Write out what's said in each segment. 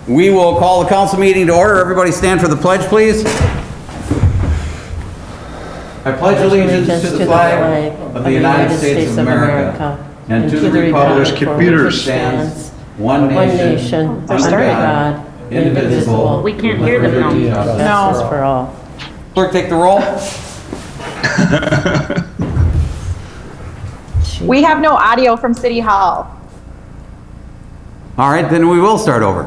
We will call the council meeting to order. Everybody stand for the pledge, please. I pledge allegiance to the flag of the United States of America and to the republic for which it stands, one nation, under God, indivisible. We can't hear them now. No. For all. Clerk, take the roll. We have no audio from City Hall. All right, then we will start over.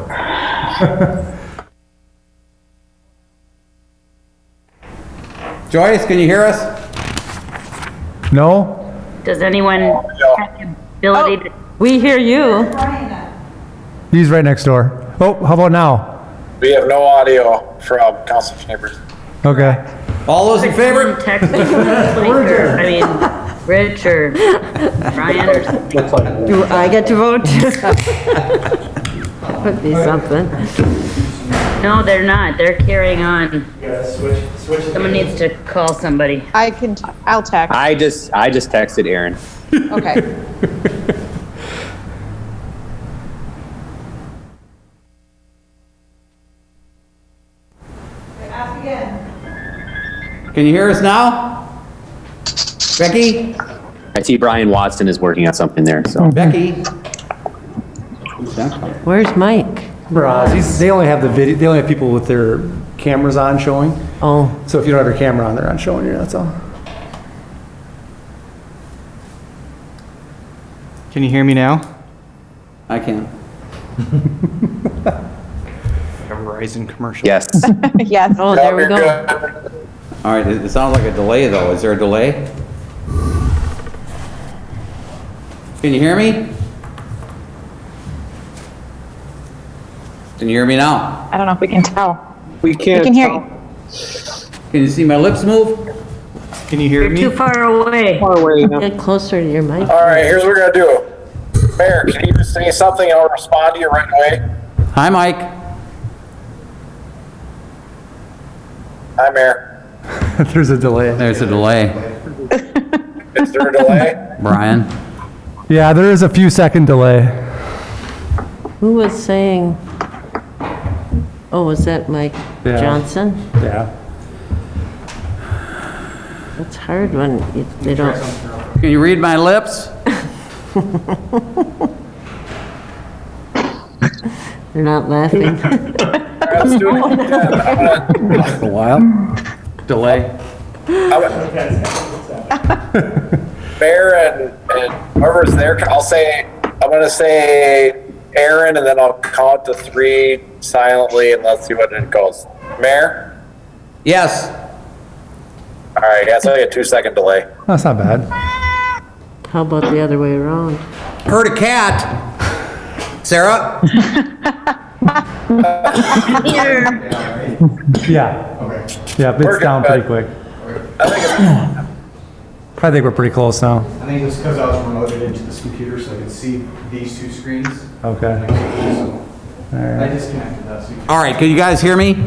Joyce, can you hear us? No? Does anyone have the ability to? We hear you. He's right next door. Oh, how about now? We have no audio from Council Chambers. Okay. All those in favor? Text me, or, I mean, Rich or Brian or something. Do I get to vote? Could be something. No, they're not. They're carrying on. Someone needs to call somebody. I'll text. I just texted Aaron. Okay. Ask again. Can you hear us now? Becky? I see Brian Watson is working on something there, so. Becky? Where's Mike? They only have the video, they only have people with their cameras on showing. Oh, So if you don't have your camera on, they're not showing you, that's all. Can you hear me now? I can. A Verizon commercial. Yes. Yes. oh, there we You're go. good. All right, it sounds like a delay though. Is there a delay? Can you hear me? Can you hear me now? I don't know if we can tell. We We can hear you. Can you see my lips move? Can you hear You're me? too far away. Get closer to your mic. All right, here's what we're gonna do. Mayor, can you just say something and I'll respond to you right away? Hi, Mike. Hi, Mayor. There's a delay. There's a delay, Is there a delay? Brian. Yeah, there is a few second delay. Who was saying? Oh, was that Mike Yeah. Johnson? Yeah. It's hard when they don't. Can you read my lips? They're not laughing. All right, let's do it again. A while. Delay. Mayor and whoever's there, I'm gonna say Aaron and then I'll count to 3 silently and let's see what it goes. Mayor? Yes. All right, that's only a 2-second delay. That's not bad. How about the other way around? Heard a cat. Sarah? Here. Yeah. Yeah, We're it's down good. pretty quick. I think it's, I think we're pretty close now. I think it's because I was remoted into this computer so I could see these two screens. Okay. So I disconnected that. So you All right, can you guys hear me?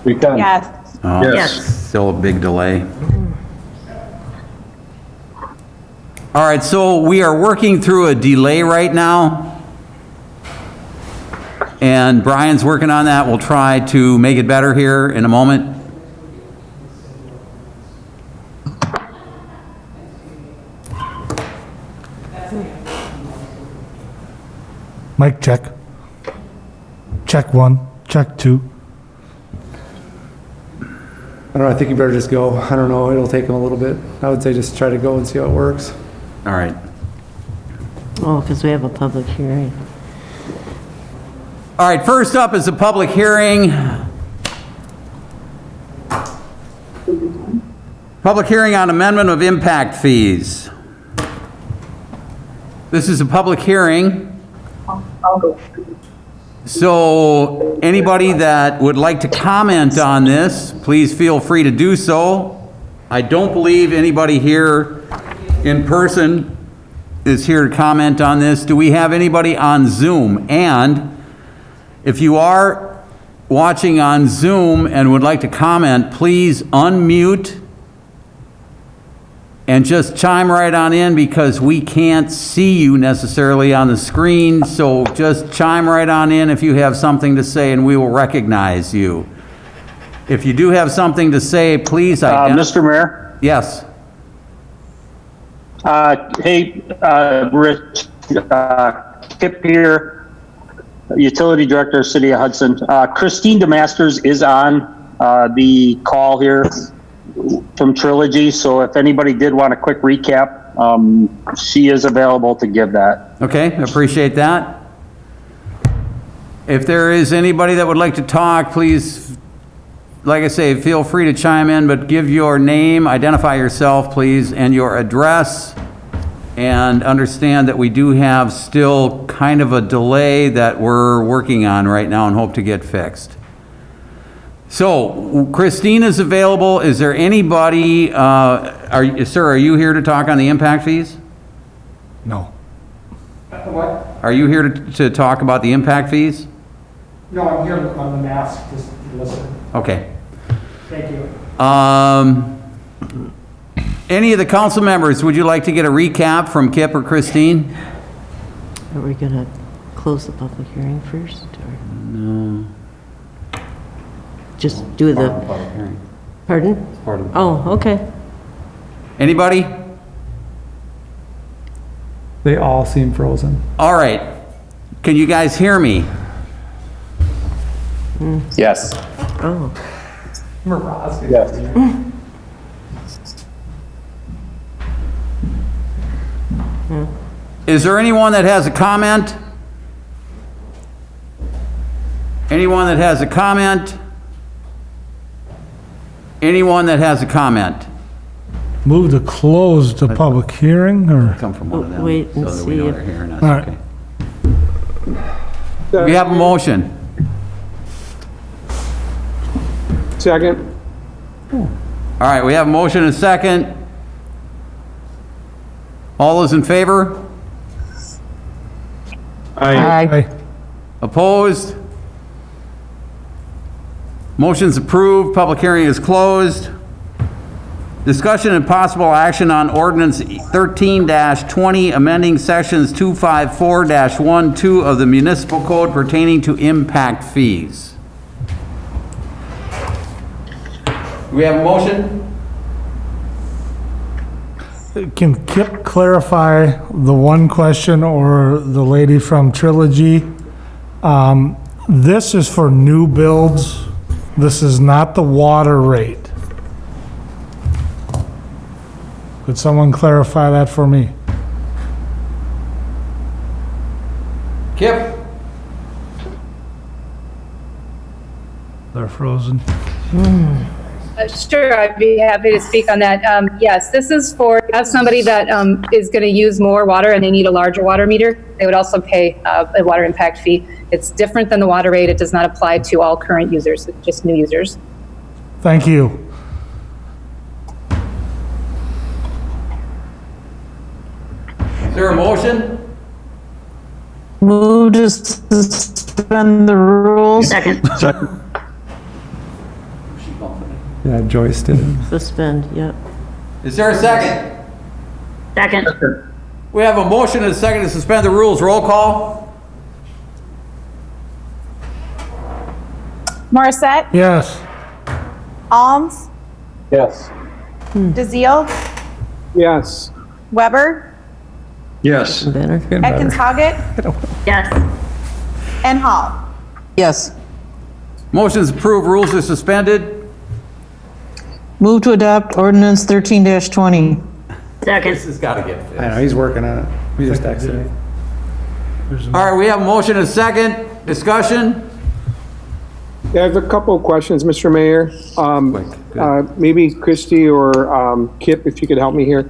we can. Yes. Oh, Yes. Still a big delay. All right, so we are working through a delay right now. And Brian's working on that. We'll try to make it better here in a moment. Mic check. Check 1, check 2. I don't know, I think you better just go. I don't know, it'll take them a little bit. I would say just try to go and see how it works. All right. Oh, because we have a public hearing. All right, first up is a public hearing. Public hearing on amendment of impact fees. This is a public hearing. So anybody that would like to comment on this, please feel free to do so. I don't believe anybody here in person is here to comment on this. Do we have anybody on Zoom? And if you are watching on Zoom and would like to comment, please unmute And just chime right on in because we can't see you necessarily on the screen, so just chime right on in if you have something to say and we will recognize you. If you do have something to say, please identify. Mr. Mayor? Yes. Hey, Rich, Kip here, Utility Director, City of Hudson. Christine DeMasters is on the call here from Trilogy, so if anybody did want a quick recap, she is available to give that. Okay, appreciate that. If there is anybody that would like to talk, please, like I say, feel free to chime in, but give your name, identify yourself, please, and your address, and understand that we do have still kind of a delay that we're working on right now and hope to get fixed. So, Christine is available. Is there anybody, sir, are you here to talk on the impact fees? No. What? Are you here to talk about the impact fees? No, I'm here on the mask, just listen. Okay. Thank you. Any of the council members, would you like to get a recap from Kip or Christine? Are we gonna close the public hearing first, or? No. Just do the, pardon? Oh, okay. Anybody? They all seem frozen. All right. Can you guys hear me? Yes. Oh, Yes. Is there anyone that has a comment? Anyone that has a comment? Anyone that has a comment? Move to close the public hearing, or? Come from one of them. Wait and so that we see know if- they're hearing us. All right. Okay. We have a motion. Second. All right, we have a motion and a second. All those in favor? Aye. Opposed? Motion's approved, public hearing is closed. Discussion and possible action on ordinance 13-20, amending sections 254-12 of the municipal code pertaining to impact fees. Do we have a motion? Can Kip clarify the one question, or the lady from Trilogy? This is for new builds. This is not the water rate. Could someone clarify that for me? Kip? They're frozen. Sure, I'd be happy to speak on that. Yes, this is for, if you have somebody that is going to use more water and they need a larger water meter, they would also pay a water impact fee. It's different than the water rate. It does not apply to all current users, just new users. Thank you. Is there a motion? Move to suspend the rules. Second. Yeah, Joyce did it. suspend, yep. Is there a second? Second. We have a motion and a second to suspend the rules. Roll call? Morissette, Yes. Alms, Yes. DeZiel, Yes. Weber, Yes. Better? Atkins Hoggett, Yes. and Hall. Yes. Motion's approved, rules are suspended. Move to adopt ordinance 13-20. Second. This has got to get I fixed. know, he's working on it. We just texted him. All right, we have a motion and a second. Discussion? Yeah, I have a couple of questions, Mr. Mayor. Maybe Christie or Kip, if you could help me here.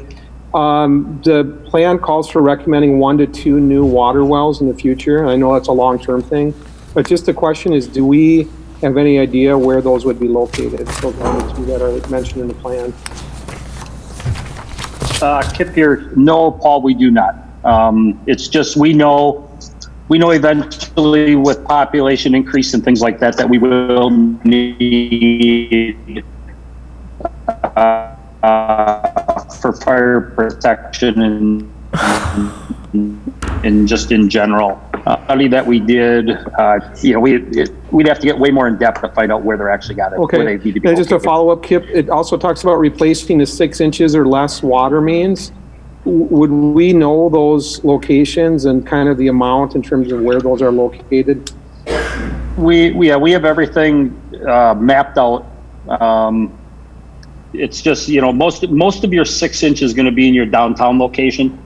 The plan calls for recommending 1 to 2 new water wells in the future. I know that's a long-term thing, but just the question is, do we have any idea where those would be located? So the 2 that are mentioned in the plan. Kip here. No, Paul, we do not. It's just, we know eventually with population increase and things like that, that we will need for fire protection and just in general. Study that we did, we'd have to get way more in depth to find out where they're actually got it. Where Okay, they need to be and just a located. follow-up, Kip, it also talks about replacing the 6 inches or less water mains. Would we know those locations and kind of the amount in terms of where those are located? We have everything mapped out. It's just, most of your 6 inch is going to be in your downtown location,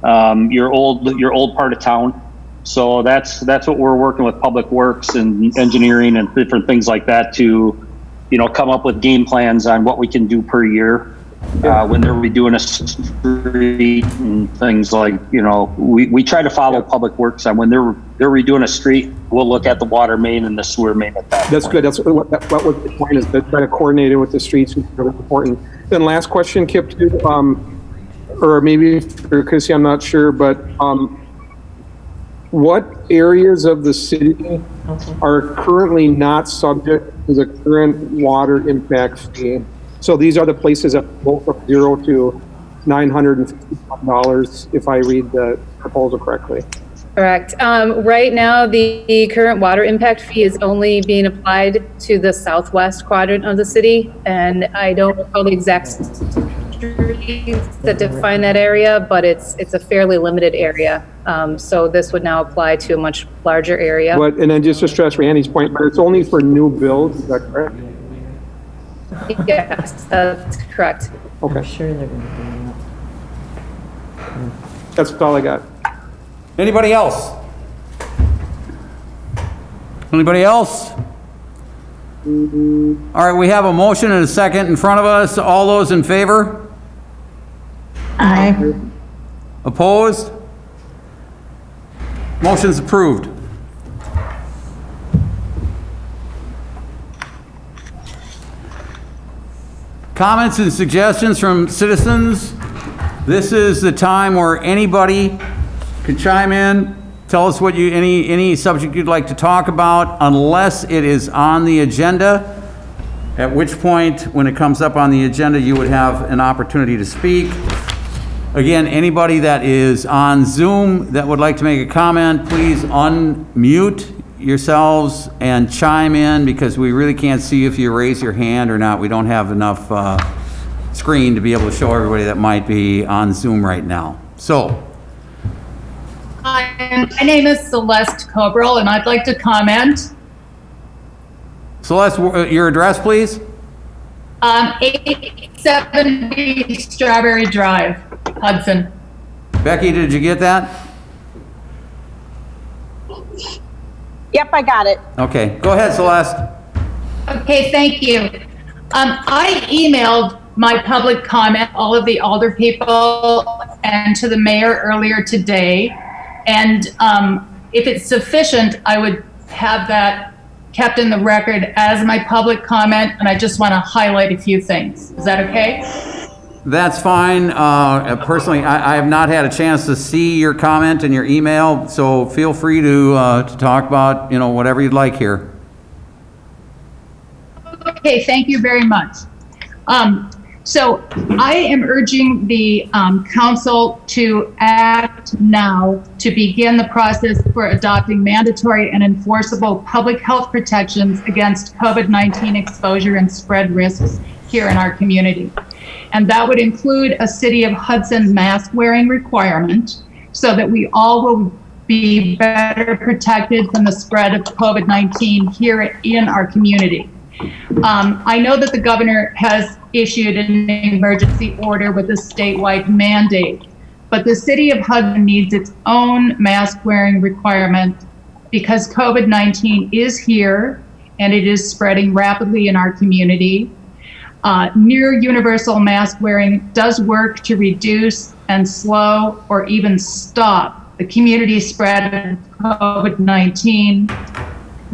your old part of town. So that's what we're working with Public Works and engineering and different things like that to, come up with game plans on what we can do per year. When they're redoing a street and things like, we try to follow Public Works on when they're redoing a street, we'll look at the water main and the sewer main at that That's point. good. That's what the point is, to try to coordinate it with the streets, which is really important. Then last question, Kip, too, or maybe for Chrissy, I'm not sure, but what areas of the city are currently not subject to the current water impact fee? So these are the places that go from $0 to $951, if I read the proposal correctly. Correct. Right now, the current water impact fee is only being applied to the southwest quadrant of the city, and I don't recall the exact streets that define that area, but it's a fairly limited area. So this would now apply to a much larger area. But, and then just to stress Randy's point, but it's only for new builds, is that correct? Yes, that's correct. Okay, I'm sure they're going to be that's all I got. Anybody else? Anybody else? All right, we have a motion and a second in front of us. All those in favor? Aye. Opposed? Motion's approved. Comments and suggestions from citizens. This is the time where anybody can chime in, tell us what any subject you'd like to talk about, unless it is on the agenda, at which point, when it comes up on the agenda, you would have an opportunity to speak. Again, anybody that is on Zoom that would like to make a comment, please unmute yourselves and chime in, because we really can't see if you raise your hand or not. We don't have enough screen to be able to show everybody that might be on Zoom right now. So, Hi, my name is Celeste Cobrel, and I'd like to comment. Celeste, your address, please? 870 Strawberry Drive, Hudson. Becky, did you get that? Yep, I got it. Okay, go ahead, Celeste. Okay, thank you. I emailed my public comment, all of the alder people, and to the mayor earlier today. And if it's sufficient, I would have that kept in the record as my public comment, and I just want to highlight a few things. Is that okay? That's fine. Personally, I have not had a chance to see your comment in your email, so feel free to talk about, whatever you'd like here. Okay, thank you very much. So I am urging the council to act now to begin the process for adopting mandatory and enforceable public health protections against COVID-19 exposure and spread risks here in our community. And that would include a City of Hudson mask wearing requirement so that we all will be better protected from the spread of COVID-19 here in our community. I know that the governor has issued an emergency order with a statewide mandate, but the City of Hudson needs its own mask wearing requirement because COVID-19 is here and it is spreading rapidly in our community. Near universal mask wearing does work to reduce and slow or even stop the community spread of COVID-19.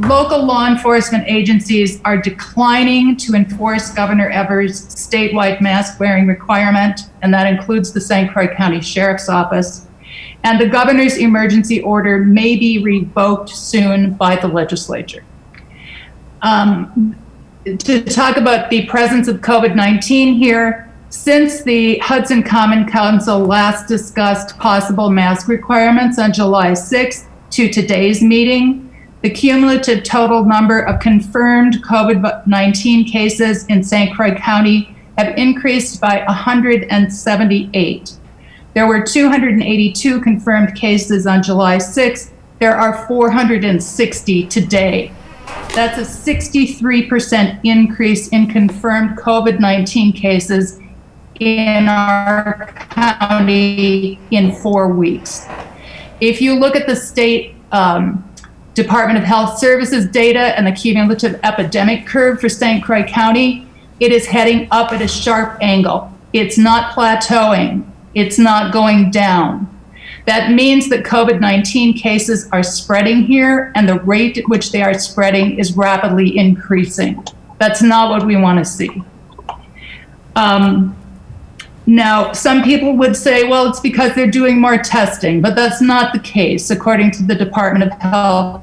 Local law enforcement agencies are declining to enforce Governor Evers' statewide mask wearing requirement, and that includes the St. Croix County Sheriff's Office. And the governor's emergency order may be revoked soon by the legislature. To talk about the presence of COVID-19 here, Since the Hudson Common Council last discussed possible mask requirements on July 6th to today's meeting, the cumulative total number of confirmed COVID-19 cases in St. Croix County have increased by 178. There were 282 confirmed cases on July 6th. There are 460 today. That's a 63% increase in confirmed COVID-19 cases in our county in 4 weeks. If you look at the state Department of Health Services data and the cumulative epidemic curve for St. Croix County, it is heading up at a sharp angle. It's not plateauing. It's not going down. That means that COVID-19 cases are spreading here, and the rate at which they are spreading is rapidly increasing. That's not what we want to see. Now, some people would say, well, it's because they're doing more testing, but that's not the case, according to the Department of Health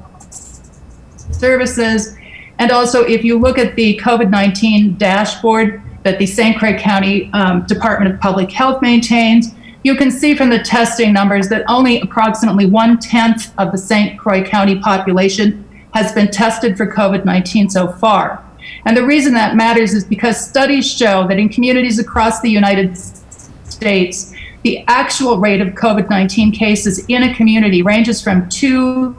Services. And also, if you look at the COVID-19 dashboard that the St. Croix County Department of Public Health maintains, you can see from the testing numbers that only approximately 1/10 of the St. Croix County population has been tested for COVID-19 so far. And the reason that matters is because studies show that in communities across the United States, the actual rate of COVID-19 cases in a community ranges from 2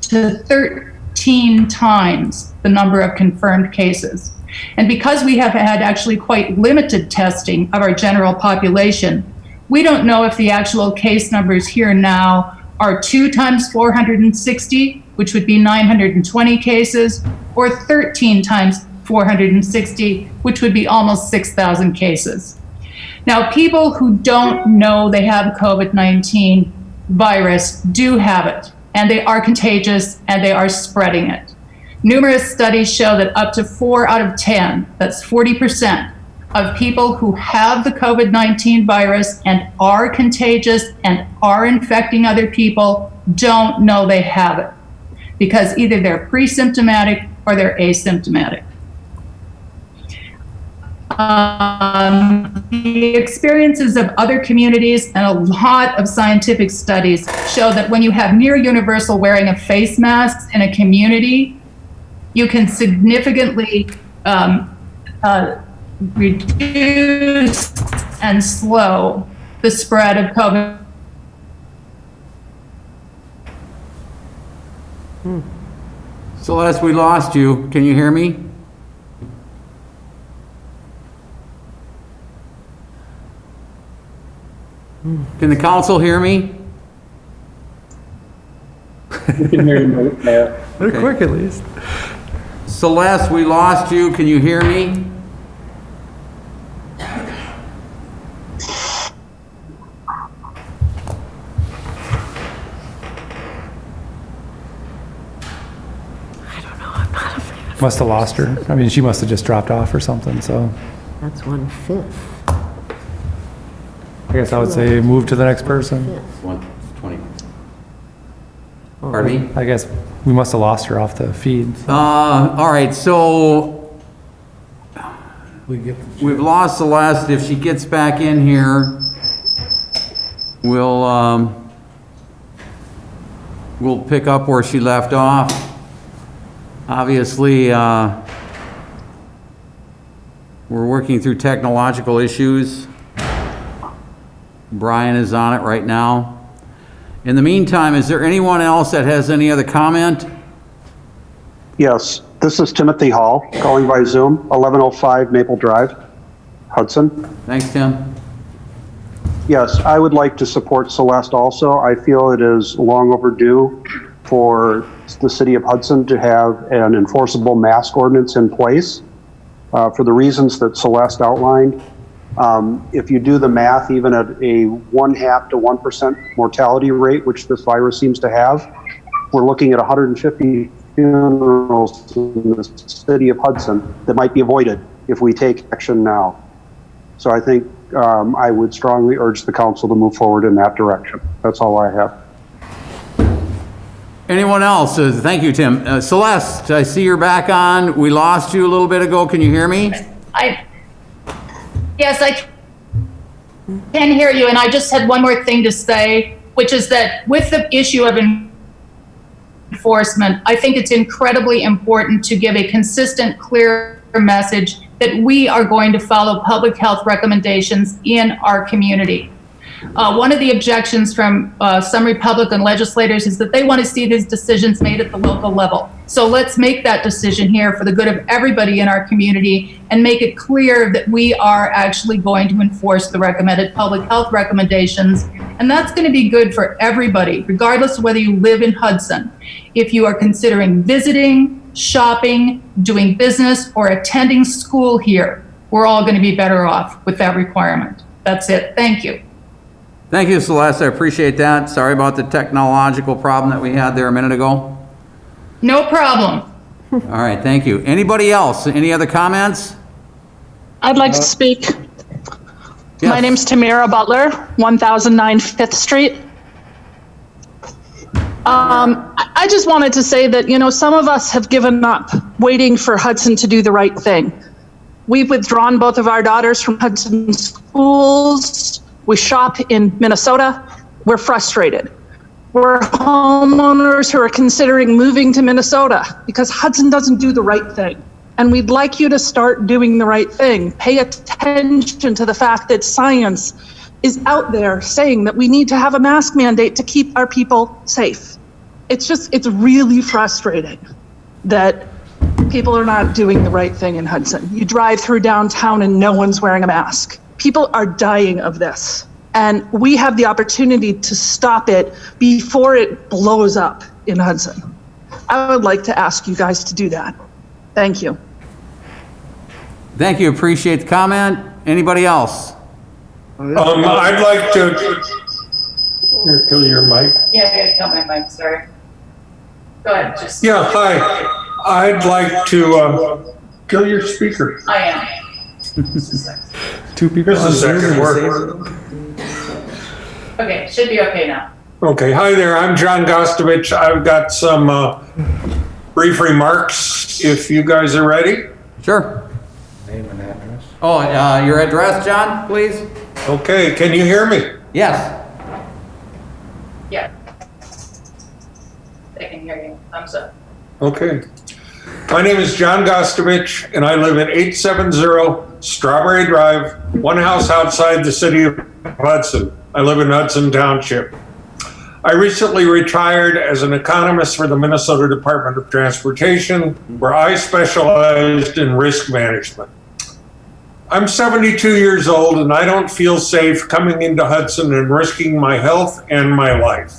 to 13 times the number of confirmed cases. And because we have had actually quite limited testing of our general population, we don't know if the actual case numbers here now are 2 times 460, which would be 920 cases, or 13 times 460, which would be almost 6,000 cases. Now, people who don't know they have COVID-19 virus do have it, and they are contagious, and they are spreading it. Numerous studies show that up to 4 out of 10, that's 40%, of people who have the COVID-19 virus and are contagious and are infecting other people don't know they have it, because either they're pre-symptomatic or they're asymptomatic. The experiences of other communities and a lot of scientific studies show that when you have near universal wearing of face masks in a community, you can significantly reduce and slow the spread of COVID. Celeste, we lost you. Can you hear me? Can the council hear me? We can hear you, Mayor. They're quick at least. Celeste, we lost you. Can you hear me? Must have lost her. I mean, she must have just dropped off or something, so. That's 1/5. I guess I would say move to the next person. 1:20. Pardon me? I guess we must have lost her off the feed. All right, so we've lost Celeste. If she gets back in here, we'll pick up where she left off. Obviously, we're working through technological issues. Brian is on it right now. In the meantime, is there anyone else that has any other comment? Yes, this is Timothy Hall, calling by Zoom, 1105 Maple Drive, Hudson. Thanks, Tim. Yes, I would like to support Celeste also. I feel it is long overdue for the city of Hudson to have an enforceable mask ordinance in place for the reasons that Celeste outlined. If you do the math, even at a 0.5 to 1% mortality rate, which this virus seems to have, we're looking at 150 funerals in the city of Hudson that might be avoided if we take action now. So I think I would strongly urge the council to move forward in that direction. That's all I have. Anyone else? Thank you, Tim. Celeste, I see you're back on. We lost you a little bit ago. Can you hear me? Yes, I can hear you, and I just had one more thing to say, which is that with the issue of enforcement, I think it's incredibly important to give a consistent, clear message that we are going to follow public health recommendations in our community. One of the objections from some Republican legislators is that they want to see these decisions made at the local level. So let's make that decision here for the good of everybody in our community and make it clear that we are actually going to enforce the recommended public health recommendations. And that's going to be good for everybody, regardless of whether you live in Hudson. If you are considering visiting, shopping, doing business, or attending school here, we're all going to be better off with that requirement. That's it. Thank you. Thank you, Celeste. I appreciate that. Sorry about the technological problem that we had there a minute ago. No problem. All right, thank you. Anybody else? Any other comments? I'd like to speak. Yes. My name's Tamara Butler, 1009 5th Street. I just wanted to say that, you know, some of us have given up waiting for Hudson to do the right thing. We've withdrawn both of our daughters from Hudson schools. We shop in Minnesota. We're frustrated. We're homeowners who are considering moving to Minnesota because Hudson doesn't do the right thing. And we'd like you to start doing the right thing. Pay attention to the fact that science is out there saying that we need to have a mask mandate to keep our people safe. It's really frustrating that people are not doing the right thing in Hudson. You drive through downtown and no one's wearing a mask. People are dying of this. And we have the opportunity to stop it before it blows up in Hudson. I would like to ask you guys to do that. Thank you. Thank you. Appreciate the comment. Anybody else? I'd like to. Here, kill your mic. Yeah, kill my mic, sorry. Go ahead. Yeah, hi. I'd like to kill your speaker. I am. Two people. Just a second. Okay, should be okay now. Okay, hi there. I'm John Gostovich. I've got some brief remarks if you guys are ready. Sure. Name and address. Oh, your address, John, please? Okay, can you hear me? Yes. Yeah. I can hear you. Thumbs up. Okay. My name is John Gostovich, and I live at 870 Strawberry Drive, one house outside the city of Hudson. I live in Hudson Township. I recently retired as an economist for the Minnesota Department of Transportation, where I specialized in risk management. I'm 72 years old, and I don't feel safe coming into Hudson and risking my health and my life.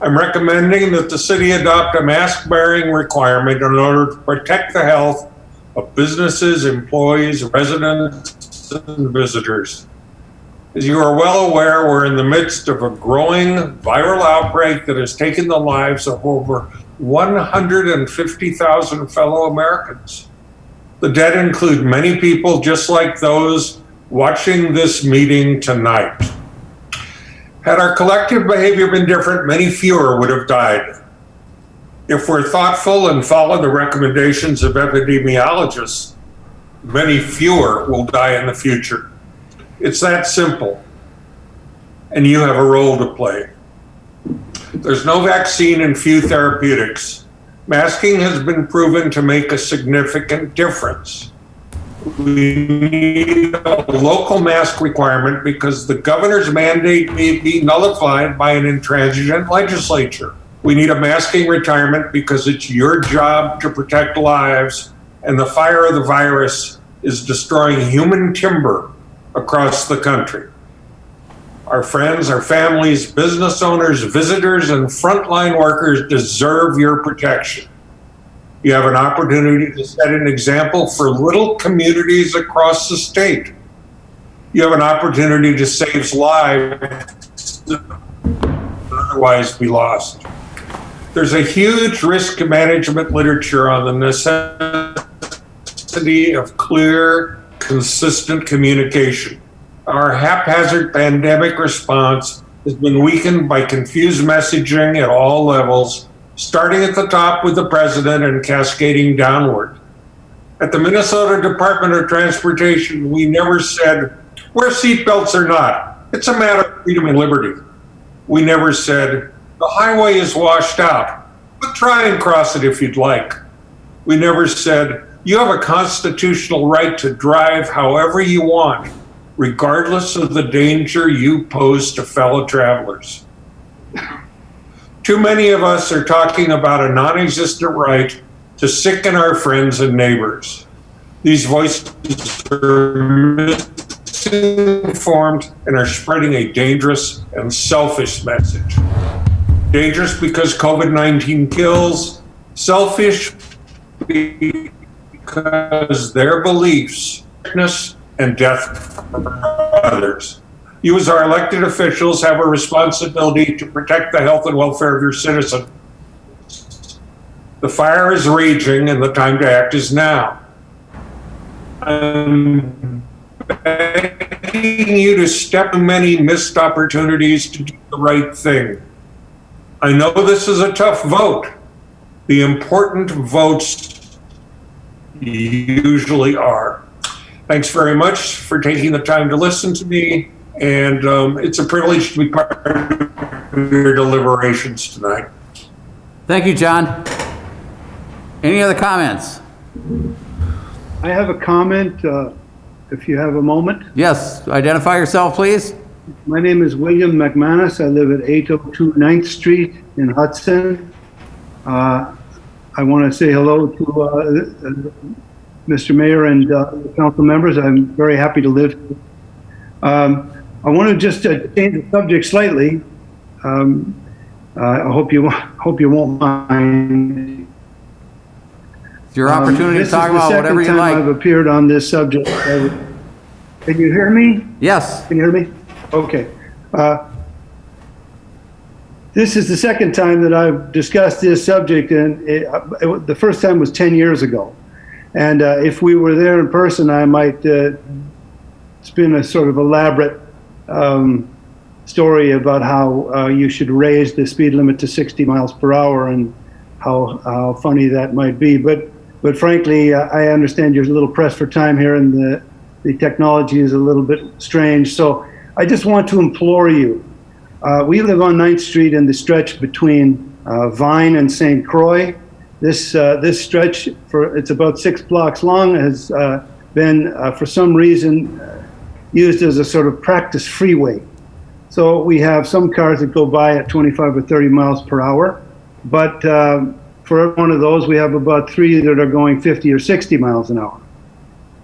I'm recommending that the city adopt a mask-bearing requirement in order to protect the health of businesses, employees, residents, and visitors. As you are well aware, we're in the midst of a growing viral outbreak that has taken the lives of over 150,000 fellow Americans. The dead include many people just like those watching this meeting tonight. Had our collective behavior been different, many fewer would have died. If we're thoughtful and follow the recommendations of epidemiologists, many fewer will die in the future. It's that simple. And you have a role to play. There's no vaccine and few therapeutics. Masking has been proven to make a significant difference. We need a local mask requirement because the governor's mandate may be nullified by an intransigent legislature. We need a masking requirement because it's your job to protect lives, and the fire of the virus is destroying human timber across the country. Our friends, our families, business owners, visitors, and frontline workers deserve your protection. You have an opportunity to set an example for little communities across the state. You have an opportunity to save lives that would otherwise be lost. There's a huge risk management literature on the necessity of clear, consistent communication. Our haphazard pandemic response has been weakened by confused messaging at all levels, starting at the top with the president and cascading downward. At the Minnesota Department of Transportation, we never said, wear seatbelts or not. It's a matter of freedom and liberty. We never said, the highway is washed out, but try and cross it if you'd like. We never said, you have a constitutional right to drive however you want, regardless of the danger you pose to fellow travelers. Too many of us are talking about a non-existent right to sicken our friends and neighbors. These voices are misinformed and are spreading a dangerous and selfish message. Dangerous because COVID-19 kills, selfish because their beliefs, sickness, and death for others. You as our elected officials have a responsibility to protect the health and welfare of your citizens. The fire is raging and the time to act is now. I'm begging you to step in many missed opportunities to do the right thing. I know this is a tough vote. The important votes usually are. Thanks very much for taking the time to listen to me, and it's a privilege to be part of your deliberations tonight. Thank you, John. Any other comments? I have a comment, if you have a moment. Yes, identify yourself, please. My name is William McManus. I live at 802 9th Street in Hudson. I want to say hello to Mr. Mayor and the council members. I'm very happy to live here. I want to just change the subject slightly. I hope you won't mind. It's your opportunity to talk about whatever you like. This is the second time I've appeared on this subject. Can you hear me? Yes. Can you hear me? Okay. This is the second time that I've discussed this subject, and the first time was 10 years ago. And if we were there in person, I might spin a sort of elaborate story about how you should raise the speed limit to 60 miles per hour and how funny that might be. But frankly, I understand you're a little pressed for time here, and the technology is a little bit strange. So I just want to implore you. We live on 9th Street in the stretch between Vine and St. Croix. This stretch, it's about 6 blocks long, has been, for some reason, used as a sort of practice freeway. So we have some cars that go by at 25 or 30 miles per hour, but for every one of those, we have about 3 that are going 50 or 60 miles an hour.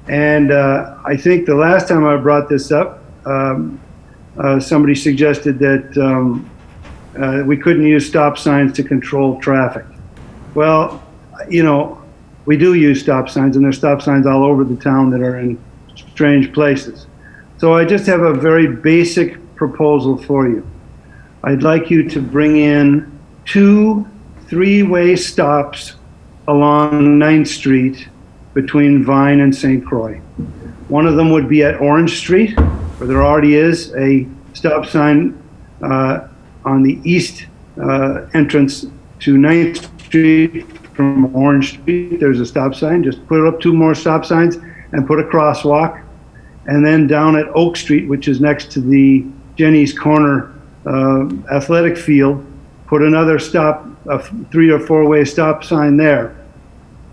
And I think the last time I brought this up, somebody suggested that we couldn't use stop signs to control traffic. Well, you know, we do use stop signs, and there's stop signs all over the town that are in strange places. So I just have a very basic proposal for you. I'd like you to bring in 2 3-way stops along 9th Street between Vine and St. Croix. One of them would be at Orange Street, where there already is a stop sign on the east entrance to 9th Street from Orange Street. There's a stop sign. Just put up 2 more stop signs and put a crosswalk. And then down at Oak Street, which is next to the Jenny's Corner athletic field, put another stop, a 3 or 4-way stop sign there.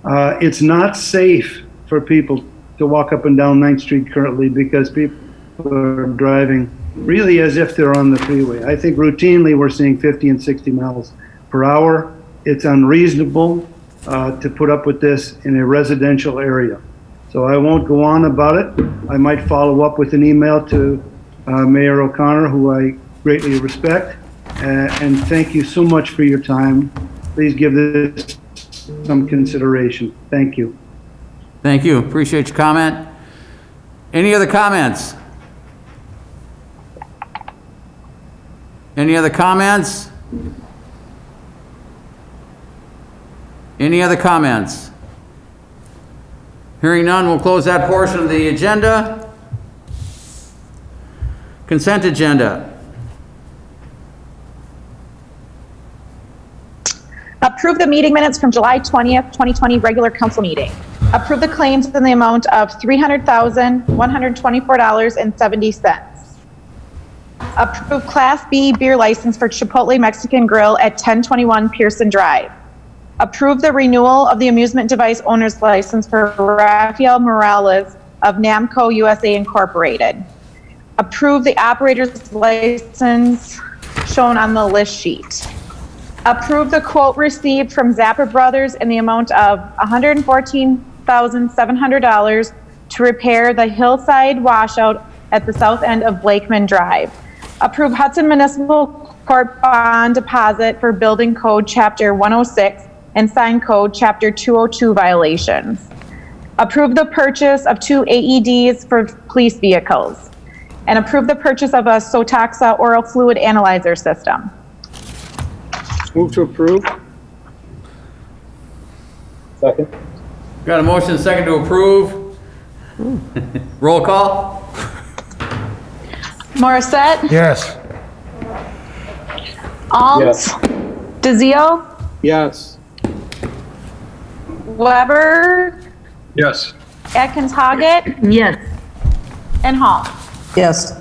It's not safe for people to walk up and down 9th Street currently because people are driving really as if they're on the freeway. I think routinely we're seeing 50 and 60 miles per hour. It's unreasonable to put up with this in a residential area. So I won't go on about it. I might follow up with an email to Mayor O'Connor, who I greatly respect. And thank you so much for your time. Please give this some consideration. Thank you. Thank you. Appreciate your comment. Any other comments? Any other comments? Any other comments? Hearing none, we'll close that portion of the agenda. Consent agenda. Approve the meeting minutes from July 20th, 2020 regular council meeting. Approve the claims in the amount of $300,124.70. Approve Class B beer license for Chipotle Mexican Grill at 1021 Pearson Drive. Approve the renewal of the amusement device owner's license for Rafael Morales of Namco USA Incorporated. Approve the operator's license shown on the list sheet. Approve the quote received from Zappa Brothers in the amount of $114,700 to repair the hillside washout at the south end of Blakeman Drive. Approve Hudson Municipal Court bond deposit for Building Code Chapter 106 and Sign Code Chapter 202 violations. Approve the purchase of 2 AEDs for police vehicles. And approve the purchase of a Sotoxa oral fluid analyzer system. Move to approve. Second. Got a motion and second to approve. Roll call. Morissette? Yes. Alms? Yes. DeZio? Yes. Weber? Yes. Atkins Hoggett? Yes. And Hall? Yes.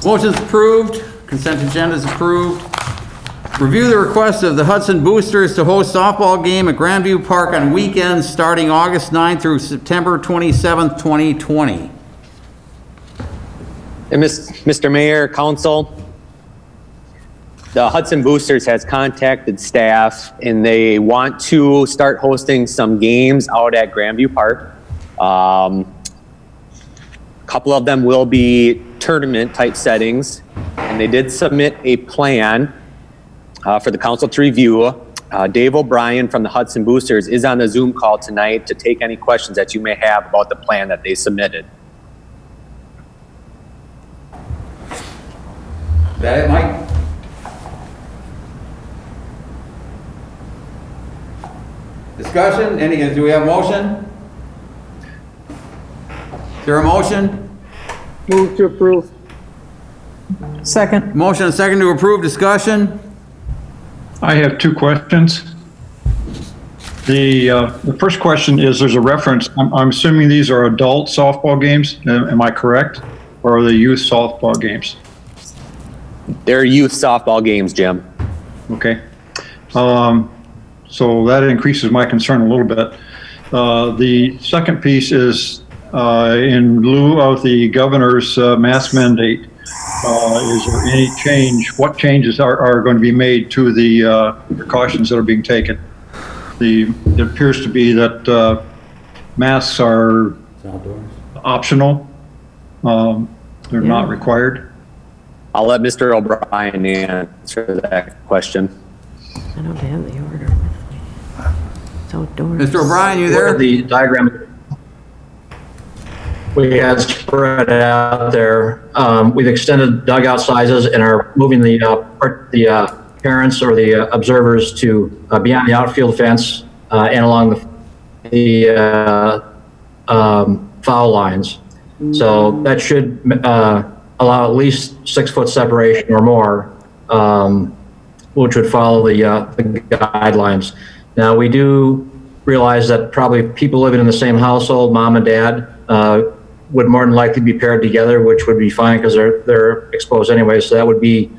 Motion's approved. Consent agenda is approved. Review the request of the Hudson Boosters to host softball game at Grandview Park on weekends starting August 9th through September 27th, 2020. And Mr. Mayor, Council, the Hudson Boosters has contacted staff and they want to start hosting some games out at Grandview Park. A couple of them will be tournament type settings, and they did submit a plan for the council to review. Dave O'Brien from the Hudson Boosters is on the Zoom call tonight to take any questions that you may have about the plan that they submitted. Is that it, Mike? Discussion? Do we have a motion? Is there a motion? Move to approve. Second. Motion and second to approve. Discussion? I have two questions. The first question is, there's a reference, I'm assuming these are adult softball games, am I correct? Or are they youth softball games? They're youth softball games, Jim. Okay. So that increases my concern a little bit. The second piece is, in lieu of the governor's mask mandate, is there any change? What changes are going to be made to the precautions that are being taken? It appears to be that masks are optional. They're not required. I'll let Mr. O'Brien answer that question. I don't have the order with me. It's outdoors. Mr. O'Brien, you there? The diagram we had spread out there. We've extended dugout sizes and are moving the parents or the observers to beyond the outfield fence and along the foul lines. So that should allow at least 6 foot separation or more, which would follow the guidelines. Now, we do realize that probably people living in the same household, mom and dad, would more than likely be paired together, which would be fine because they're exposed anyway. So that would be,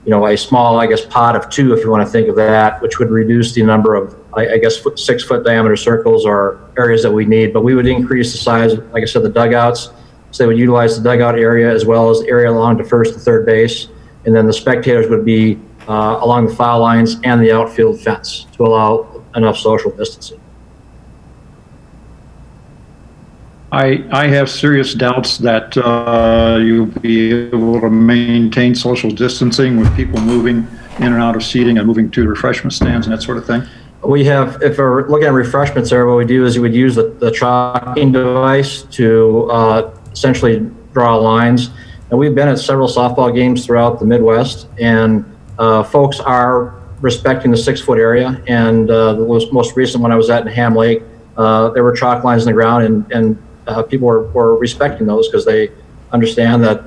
a small, I guess, pod of 2, if you want to think of that, which would reduce the number of, I guess, 6 foot diameter circles or areas that we need. But we would increase the size, like I said, the dugouts. So they would utilize the dugout area as well as the area along to first and third base. And then the spectators would be along the foul lines and the outfield fence to allow enough social distancing. I have serious doubts that you'll be able to maintain social distancing with people moving in and out of seating and moving to the refreshment stands and that sort of thing. We have, if we're looking at refreshments there, what we do is we would use the chalking device to essentially draw lines. And we've been at several softball games throughout the Midwest, and folks are respecting the 6 foot area. And the most recent one I was at in Ham Lake, there were chalk lines in the ground, and people were respecting those because they understand that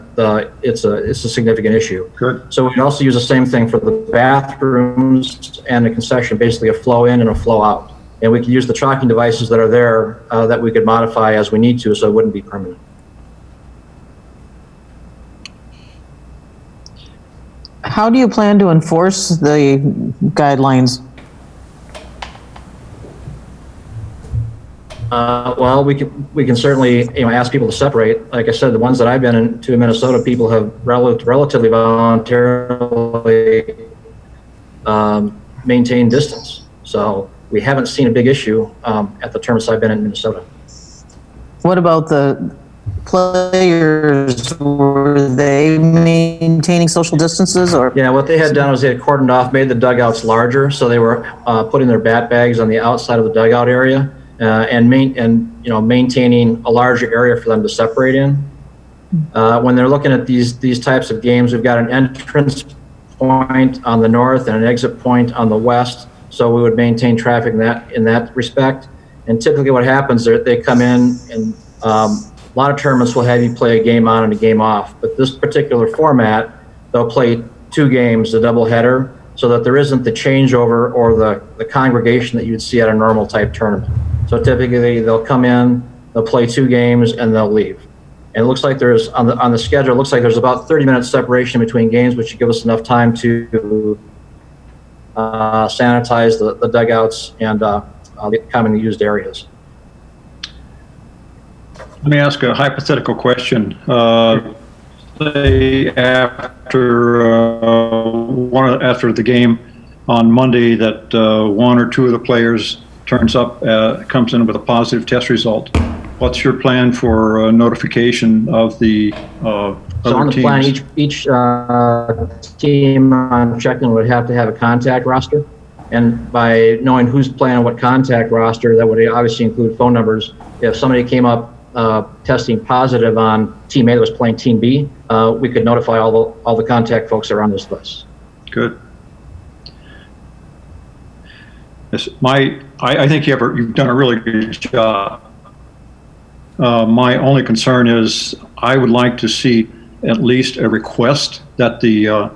it's a significant issue. Good. So we can also use the same thing for the bathrooms and the concession, basically a flow in and a flow out. and we could use the tracking devices that are there that we could modify as we need to, so it wouldn't be permanent. How do you plan to enforce the guidelines? Well, we can certainly ask people to separate. Like I said, the ones that I've been into in Minnesota, people have relatively voluntarily maintained distance. So we haven't seen a big issue at the terms I've been in Minnesota. What about the players? Were they maintaining social distances or? Yeah, what they had done was they had cordoned off, made the dugouts larger, so they were putting their bat bags on the outside of the dugout area. And maintaining a larger area for them to separate in. When they're looking at these types of games, we've got an entrance point on the north and an exit point on the west, so we would maintain traffic in that respect. And typically what happens is they come in and a lot of tournaments will have you play a game on and a game off, but this particular format, they'll play 2 games, a double header, so that there isn't the changeover or the congregation that you'd see at a normal type tournament. So typically they'll come in, they'll play 2 games, and they'll leave. And it looks like there's, on the schedule, it looks like there's about 30 minutes separation between games, which should give us enough time to sanitize the dugouts and the commonly used areas. Let me ask a hypothetical question. Say after the game on Monday that 1 or 2 of the players comes in with a positive test result. What's your plan for notification of the So other on the teams? plan, each team on check-in would have to have a contact roster. And by knowing who's playing on what contact roster, that would obviously include phone numbers. If somebody came up testing positive on Team A that was playing Team B, we could notify all the contact folks that are on this list. Good. Yes, I think you've done a really good job. My only concern is I would like to see at least a request that the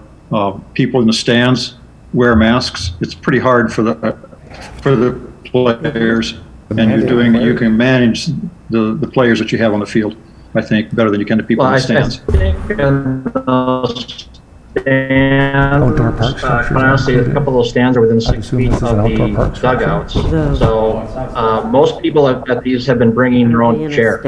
people in the stands wear masks. It's pretty hard for the players, and you can manage the players that you have on the field, I think, better than you can the people in the stands. Outdoor park structures. Honestly, a couple of those stands are within 6 feet of the dugouts. So most people at these have been bringing their own chairs.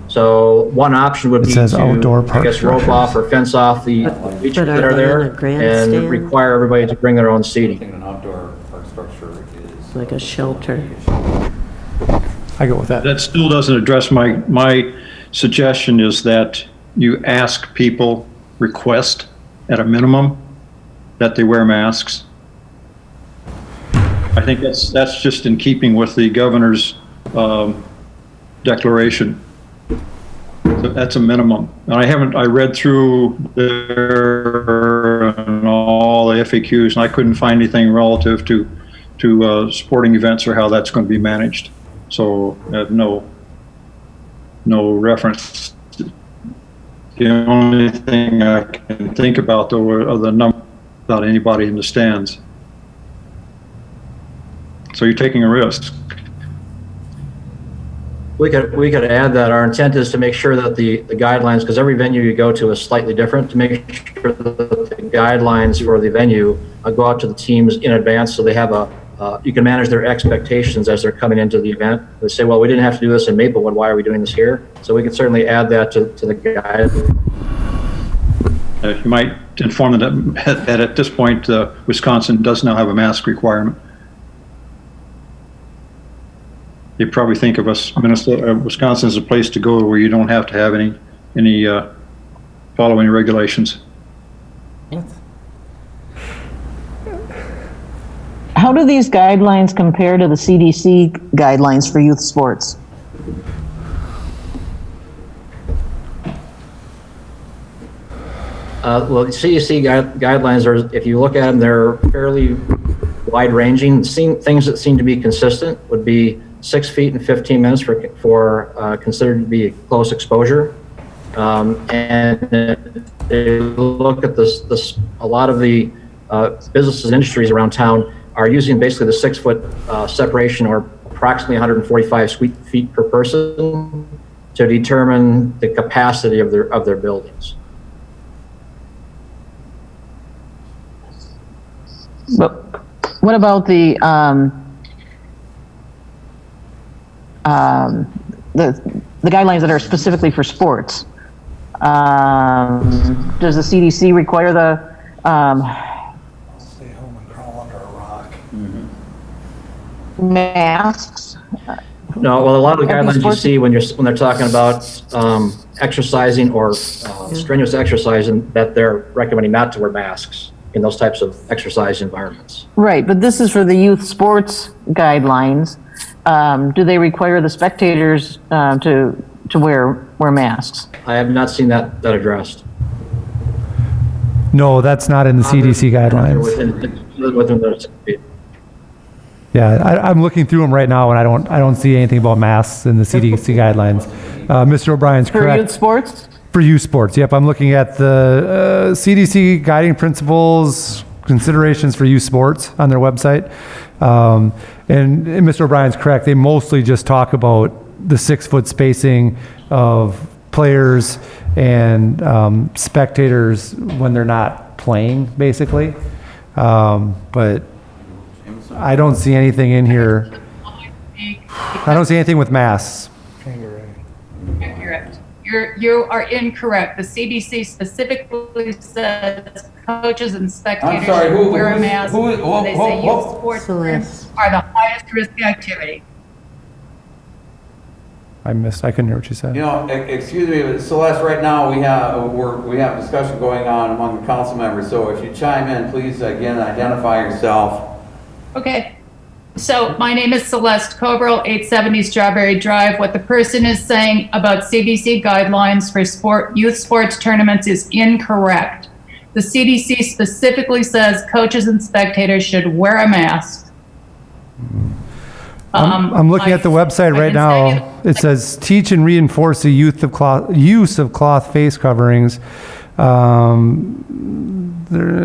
So one option would be to, I guess, rope off or fence off the bleachers that are there and require everybody to bring their own seating. An outdoor park structure is like a shelter. I go with that. That still doesn't address my suggestion is that you ask people, request at a minimum that they wear masks. I think that's just in keeping with the governor's declaration. So that's a minimum. And I read through there and all the FAQs, and I couldn't find anything relative to sporting events or how that's going to be managed. So no reference. The only thing I can think about, though, are the number without anybody in the stands. So you're taking a risk. We could add that our intent is to make sure that the guidelines, because every venue you go to is slightly different, to make sure that the guidelines for the venue go out to the teams in advance so they have you can manage their expectations as they're coming into the event. They say, well, we didn't have to do this in Maplewood, why are we doing this here? So we can certainly add that to the guide. You might inform them that at this point, Wisconsin does now have a mask requirement. They probably think of us, Wisconsin is a place to go where you don't have to have any follow any regulations. How do these guidelines compare to the CDC guidelines for youth sports? Well, the CDC guidelines are, if you look at them, they're fairly wide-ranging. Things that seem to be consistent would be 6 feet and 15 minutes for considered to be close exposure. And if you look at this, a lot of the businesses and industries around town are using basically the 6-foot separation, or approximately 145 feet per person, to determine the capacity of their buildings. But what about the guidelines that are specifically for sports? Does the CDC require the, Stay home and crawl under a rock. masks? No, well, a lot of the Every guidelines you sport- see when they're talking about exercising or strenuous exercising, that they're recommending not to wear masks in those types of exercise environments. Right, but this is for the youth sports guidelines. Do they require the spectators to wear masks? I have not seen that addressed. No, that's not in the CDC guidelines. Within those. Yeah, I'm looking through them right now, and I don't see anything about masks in the CDC guidelines. Mr. O'Brien's For correct. youth sports? For youth sports, yep. I'm looking at the CDC guiding principles, considerations for youth sports on their website. And Mr. O'Brien's correct. They mostly just talk about the 6-foot spacing of players and spectators when they're not playing, basically. But I don't see anything in here. I don't see anything with masks. Accurate. You are incorrect. The CDC specifically says coaches and spectators sorry, should wear a mask. who- They say youth sports are the highest risk activity. I couldn't hear what you said. You know, excuse me, but Celeste, right now, we have discussion going on among the council members, so if you chime in, please, again, identify yourself. Okay. So my name is Celeste Cobrel, 870 Strawberry Drive. What the person is saying about CDC guidelines for youth sports tournaments is incorrect. The CDC specifically says coaches and spectators should wear a mask. I'm looking at the website right now. It says, teach and reinforce the use of cloth face coverings.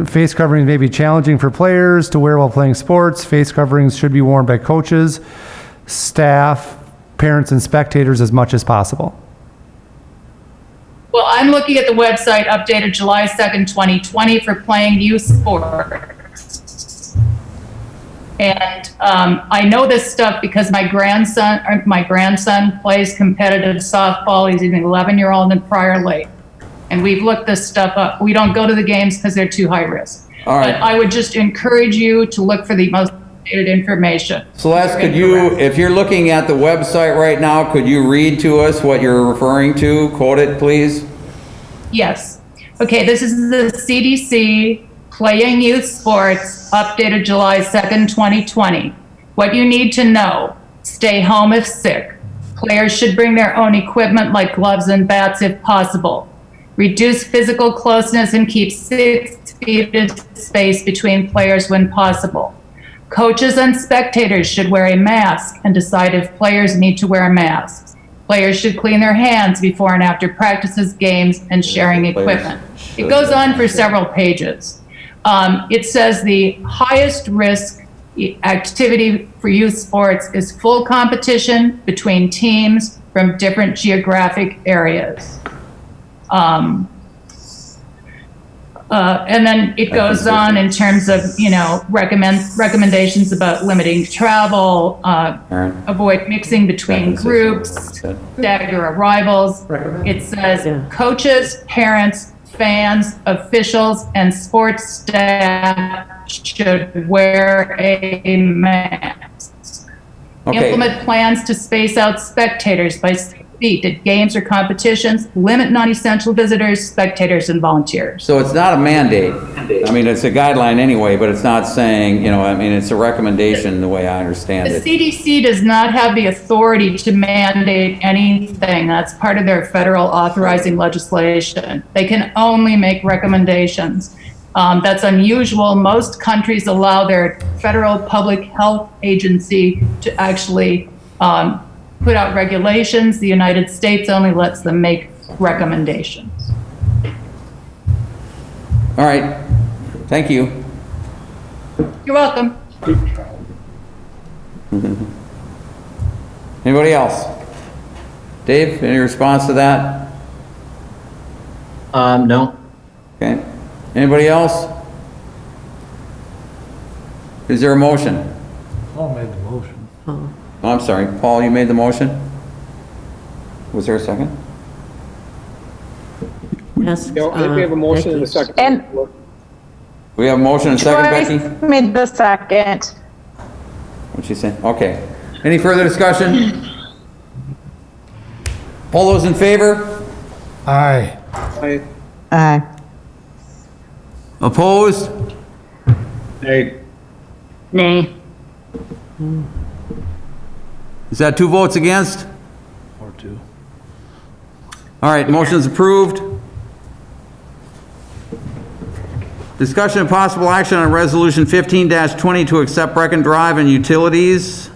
Face coverings may be challenging for players to wear while playing sports. Face coverings should be worn by coaches, staff, parents, and spectators as much as possible. Well, I'm looking at the website updated July 2nd, 2020 for playing youth sports. And I know this stuff because my grandson plays competitive softball. He's an 11-year-old in Prior Lake. And we've looked this stuff up. We don't go to the games because they're too high risk. All right. But I would just encourage you to look for the most updated information. Celeste, could you, if you're looking at the website right now, could you read to us what you're referring to? Quote it, please. Yes. Okay, this is the CDC Playing Youth Sports, updated July 2nd, 2020. What you need to know: stay home if sick. Players should bring their own equipment like gloves and bats if possible. Reduce physical closeness and keep 6 feet of space between players when possible. Coaches and spectators should wear a mask and decide if players need to wear masks. Players should clean their hands before and after practices, games, and sharing equipment. It goes on for several pages. It says the highest risk activity for youth sports is full competition between teams from different geographic areas. And then it goes on in terms of, recommendations about limiting travel, avoid mixing between groups, stagger arrivals. It says coaches, parents, fans, officials, and sports staff should wear a mask. Okay. Implement plans to space out spectators by 6 feet at games or competitions. Limit non-essential visitors, spectators, and volunteers. So it's not a mandate. I mean, it's a guideline anyway, but it's not saying, it's a recommendation the way I understand The it. CDC does not have the authority to mandate anything. That's part of their federal authorizing legislation. They can only make recommendations. That's unusual. Most countries allow their federal public health agency to actually put out regulations. The United States only lets them make recommendations. All right. Thank you. You're welcome. Anybody else? Dave, any response to that? No. Okay. Anybody else? Is there a motion? Paul made the motion. Oh, I'm sorry. Paul, you made the motion? Was there a second? Yes. Yeah, I think we have a motion and a second. And We have a motion and a second, Joyce Becky? made the second. What'd she say? Okay. Any further discussion? All those in favor? Aye. Aye. Opposed? Nay. Nay. Is that 2 votes against? Or two. All right, motion's approved. Discussion and possible action on Resolution 15-20 to accept Brecken Drive and utilities.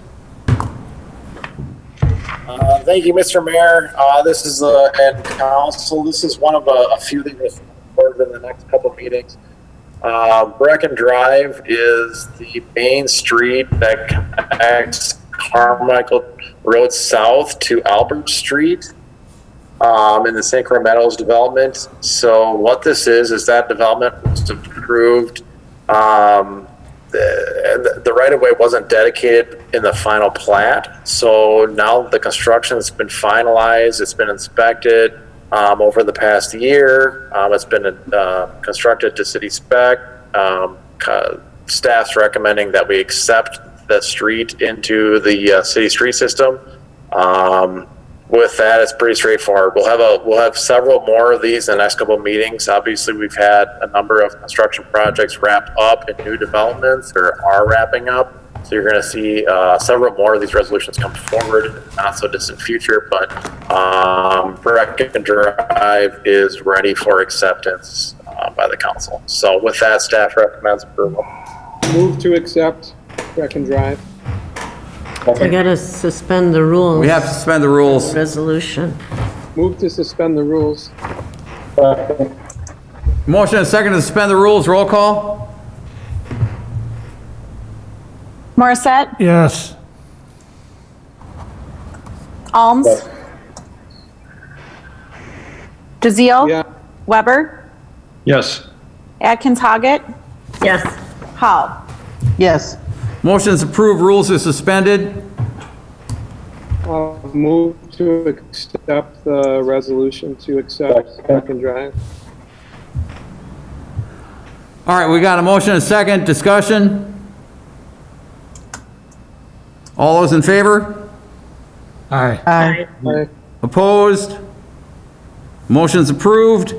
Thank you, Mr. Mayor. This is, and council, this is one of a few that we'll forward in the next couple of meetings. Brecken Drive is the main street that connects Carmichael Road South to Albert Street in the St. Croix Meadows development. So what this is that development was approved. The right-of-way wasn't dedicated in the final plat. So now the construction's been finalized, it's been inspected over the past year. It's been constructed to city spec. Staff's recommending that we accept the street into the city street system. With that, it's pretty straightforward. We'll have several more of these in the next couple of meetings. Obviously, we've had a number of construction projects wrap up and new developments or are wrapping up. So you're going to see several more of these resolutions come forward in the not so distant future. But Brecken Drive is ready for acceptance by the council. So with that, staff recommends approval. Move to accept Brecken Drive. We gotta suspend the rules. We have to suspend the rules. Resolution. Move to suspend the rules. Motion and second to suspend the rules. Roll call. Morissette, Yes. Alms, DeZiel, Yeah. Weber, Yes. Atkins Hoggett, Yes. Hall. Yes. Motion's approved. Rules are suspended. Move to accept the resolution to accept Brecken Drive. All right, we got a motion and a second. Discussion? All those in favor? Aye. Aye. Aye. Opposed? Motion's approved.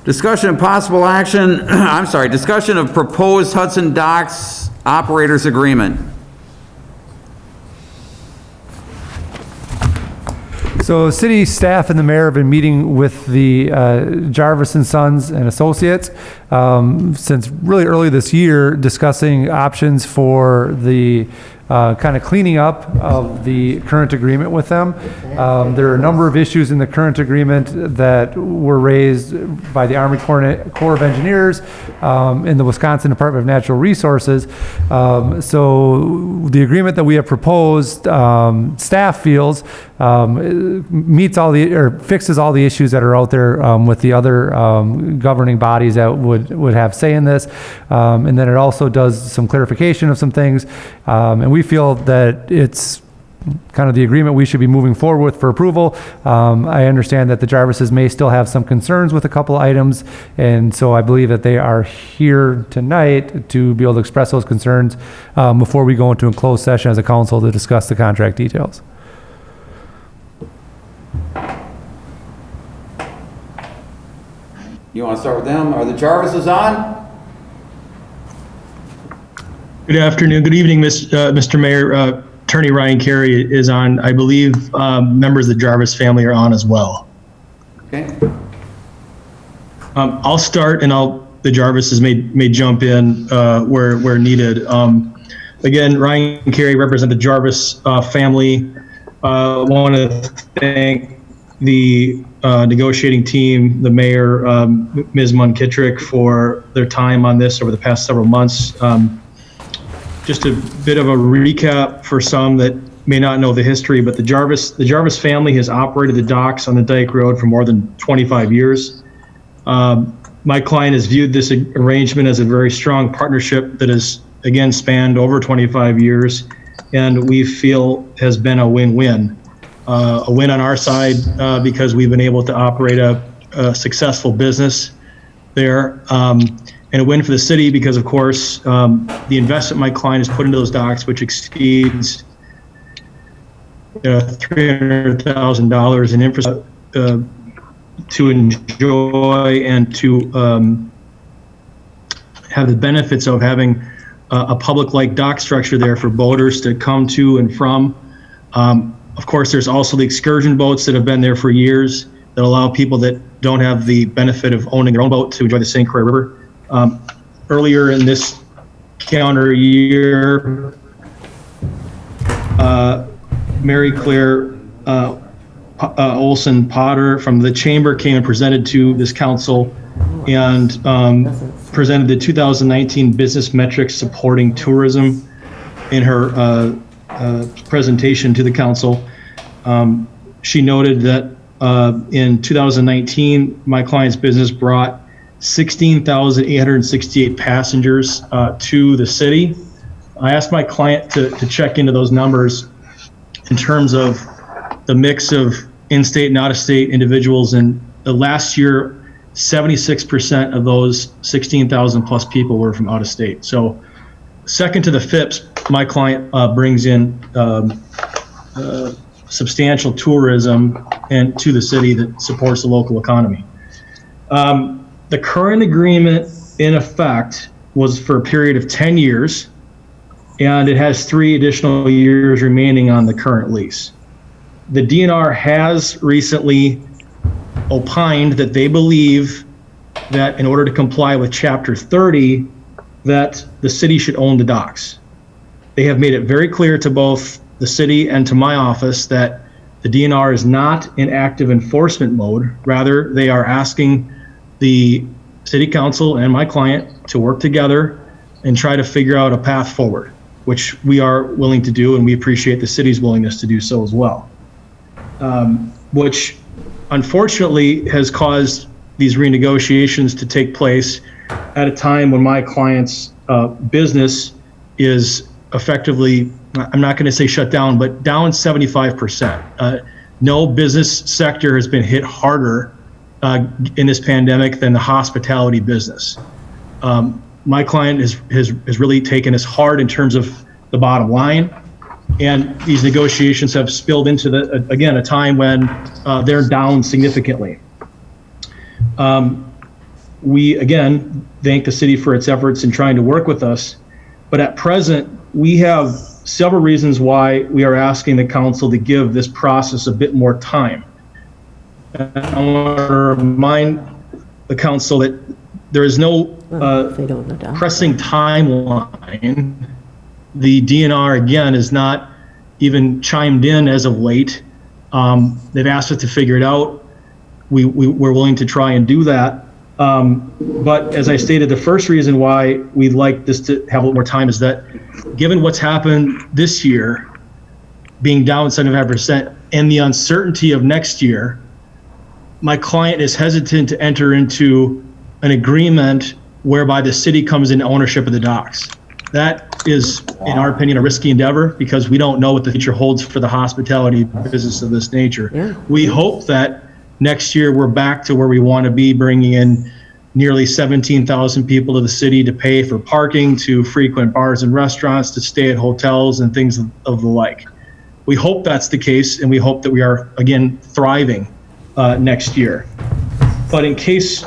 Discussion and possible action, I'm sorry, discussion of proposed Hudson Docks Operators Agreement. So city staff and the mayor have been meeting with the Jarvis and Sons and Associates since really early this year, discussing options for the kind of cleaning up of the current agreement with them. There are a number of issues in the current agreement that were raised by the Army Corps of Engineers and the Wisconsin Department of Natural Resources. So the agreement that we have proposed, staff feels meets all the, or fixes all the issues that are out there with the other governing bodies that would have say in this. And then it also does some clarification of some things. And we feel that it's kind of the agreement we should be moving forward with for approval. I understand that the Jarvises may still have some concerns with a couple items, and so I believe that they are here tonight to be able to express those concerns before we go into a closed session as a council to discuss the contract details. You want to start with them? Are the Jarvises on? Good afternoon, good evening, Mr. Mayor. Attorney Ryan Carey is on. I believe members of the Jarvis family are on as well. Okay. I'll start, and the Jarvises may jump in where needed. Again, Ryan Carey represents the Jarvis family. Want to thank the negotiating team, the mayor, Ms. Munkitrick, for their time on this over the past several months. just a bit of a recap for some that may not know the history, but the Jarvis family has operated the docks on the Dyke Road for more than 25 years. My client has viewed this arrangement as a very strong partnership that has, again, spanned over 25 years, and we feel has been a win-win. A win on our side because we've been able to operate a successful business there, and a win for the city because, of course, the investment my client has put into those docks, which exceeds $300,000 in infrastructure to enjoy and to have the benefits of having a public-like dock structure there for boaters to come to and from. Of course, there's also the excursion boats that have been there for years that allow people that don't have the benefit of owning their own boat to enjoy the St. Croix River. Earlier in this calendar year, Mary Claire Olson Potter from the Chamber came and presented to this council and presented the 2019 business metrics supporting tourism in her presentation to the council. She noted that in 2019, my client's business brought 16,868 passengers to the city. I asked my client to check into those numbers in terms of the mix of in-state and out-of-state individuals. And the last year, 76% of those 16,000 plus people were from out of state. So second to the FIPS, my client brings in substantial tourism and to the city that supports the local economy. The current agreement in effect was for a period of 10 years, and it has 3 additional years remaining on the current lease. The DNR has recently opined that they believe that in order to comply with Chapter 30, that the city should own the docks. They have made it very clear to both the city and to my office that the DNR is not in active enforcement mode. Rather, they are asking the city council and my client to work together and try to figure out a path forward, which we are willing to do, and we appreciate the city's willingness to do so as well. Which unfortunately has caused these renegotiations to take place at a time when my client's business is effectively, I'm not going to say shut down, but down 75%. No business sector has been hit harder in this pandemic than the hospitality business. My client has really taken us hard in terms of the bottom line. And these negotiations have spilled into again, a time when they're down significantly. We, again, thank the city for its efforts in trying to work with us. But at present, we have several reasons why we are asking the council to give this process a bit more time. And I want to remind the council that there is no pressing timeline. The DNR, again, is not even chimed in as of late. They've asked us to figure it out. We're willing to try and do that. But as I stated, the first reason why we'd like this to have a little more time is that given what's happened this year, being down 75%, and the uncertainty of next year, my client is hesitant to enter into an agreement whereby the city comes into ownership of the docks. That is, in our opinion, a risky endeavor because we don't know what the future holds for the hospitality business of this nature. Yeah. We hope that next year we're back to where we want to be, bringing in nearly 17,000 people to the city to pay for parking, to frequent bars and restaurants, to stay at hotels and things of the like. We hope that's the case, and we hope that we are, again, thriving next year. But in case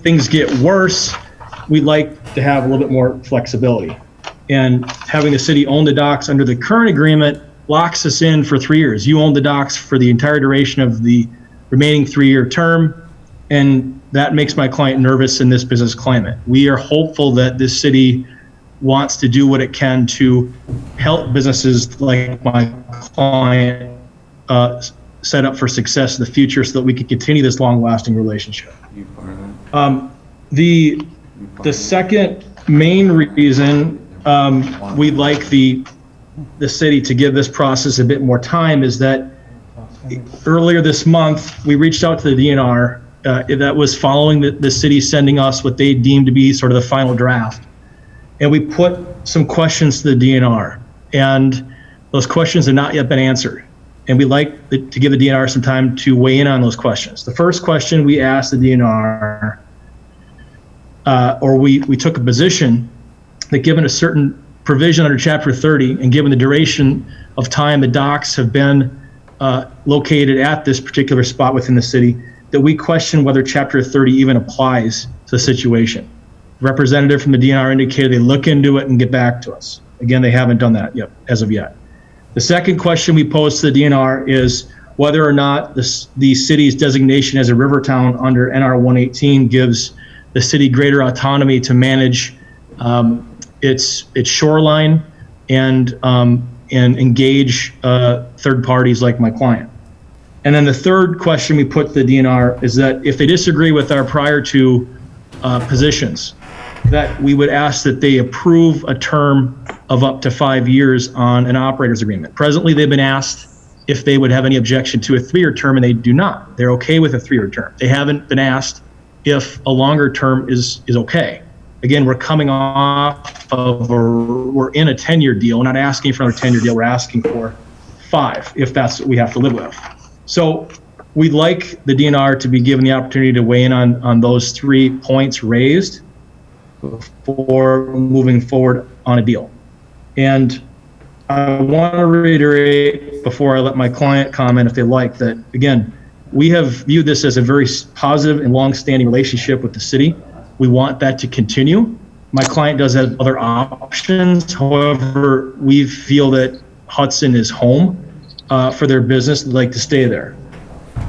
things get worse, we'd like to have a little bit more flexibility. And having the city own the docks under the current agreement locks us in for 3 years. You own the docks for the entire duration of the remaining 3-year term, and that makes my client nervous in this business climate. We are hopeful that this city wants to do what it can to help businesses like my client set up for success in the future so that we can continue this long-lasting relationship. The second main reason we'd like the city to give this process a bit more time is that earlier this month, we reached out to the DNR. That was following the city sending us what they deemed to be sort of the final draft. And we put some questions to the DNR, and those questions have not yet been answered. And we'd like to give the DNR some time to weigh in on those questions. The first question we asked the DNR, or we took a position that given a certain provision under Chapter 30, and given the duration of time the docks have been located at this particular spot within the city, that we question whether Chapter 30 even applies to the situation. Representative from the DNR indicated they look into it and get back to us. Again, they haven't done that yet, as of yet. The second question we posed to the DNR is whether or not the city's designation as a river town under NR 118 gives the city greater autonomy to manage its shoreline and engage third parties like my client. And then the third question we put to the DNR is that if they disagree with our prior two positions, that we would ask that they approve a term of up to 5 years on an operator's agreement. Presently, they've been asked if they would have any objection to a 3-year term, and they do not. They're okay with a 3-year term. They haven't been asked if a longer term is okay. Again, we're coming off of, we're in a 10-year deal. We're not asking for another 10-year deal. We're asking for 5, if that's what we have to live with. So we'd like the DNR to be given the opportunity to weigh in on those 3 points raised before moving forward on a deal. And I want to reiterate before I let my client comment if they like that, again, we have viewed this as a very positive and long-standing relationship with the city. We want that to continue. My client does have other options. However, we feel that Hudson is home for their business. They'd like to stay there.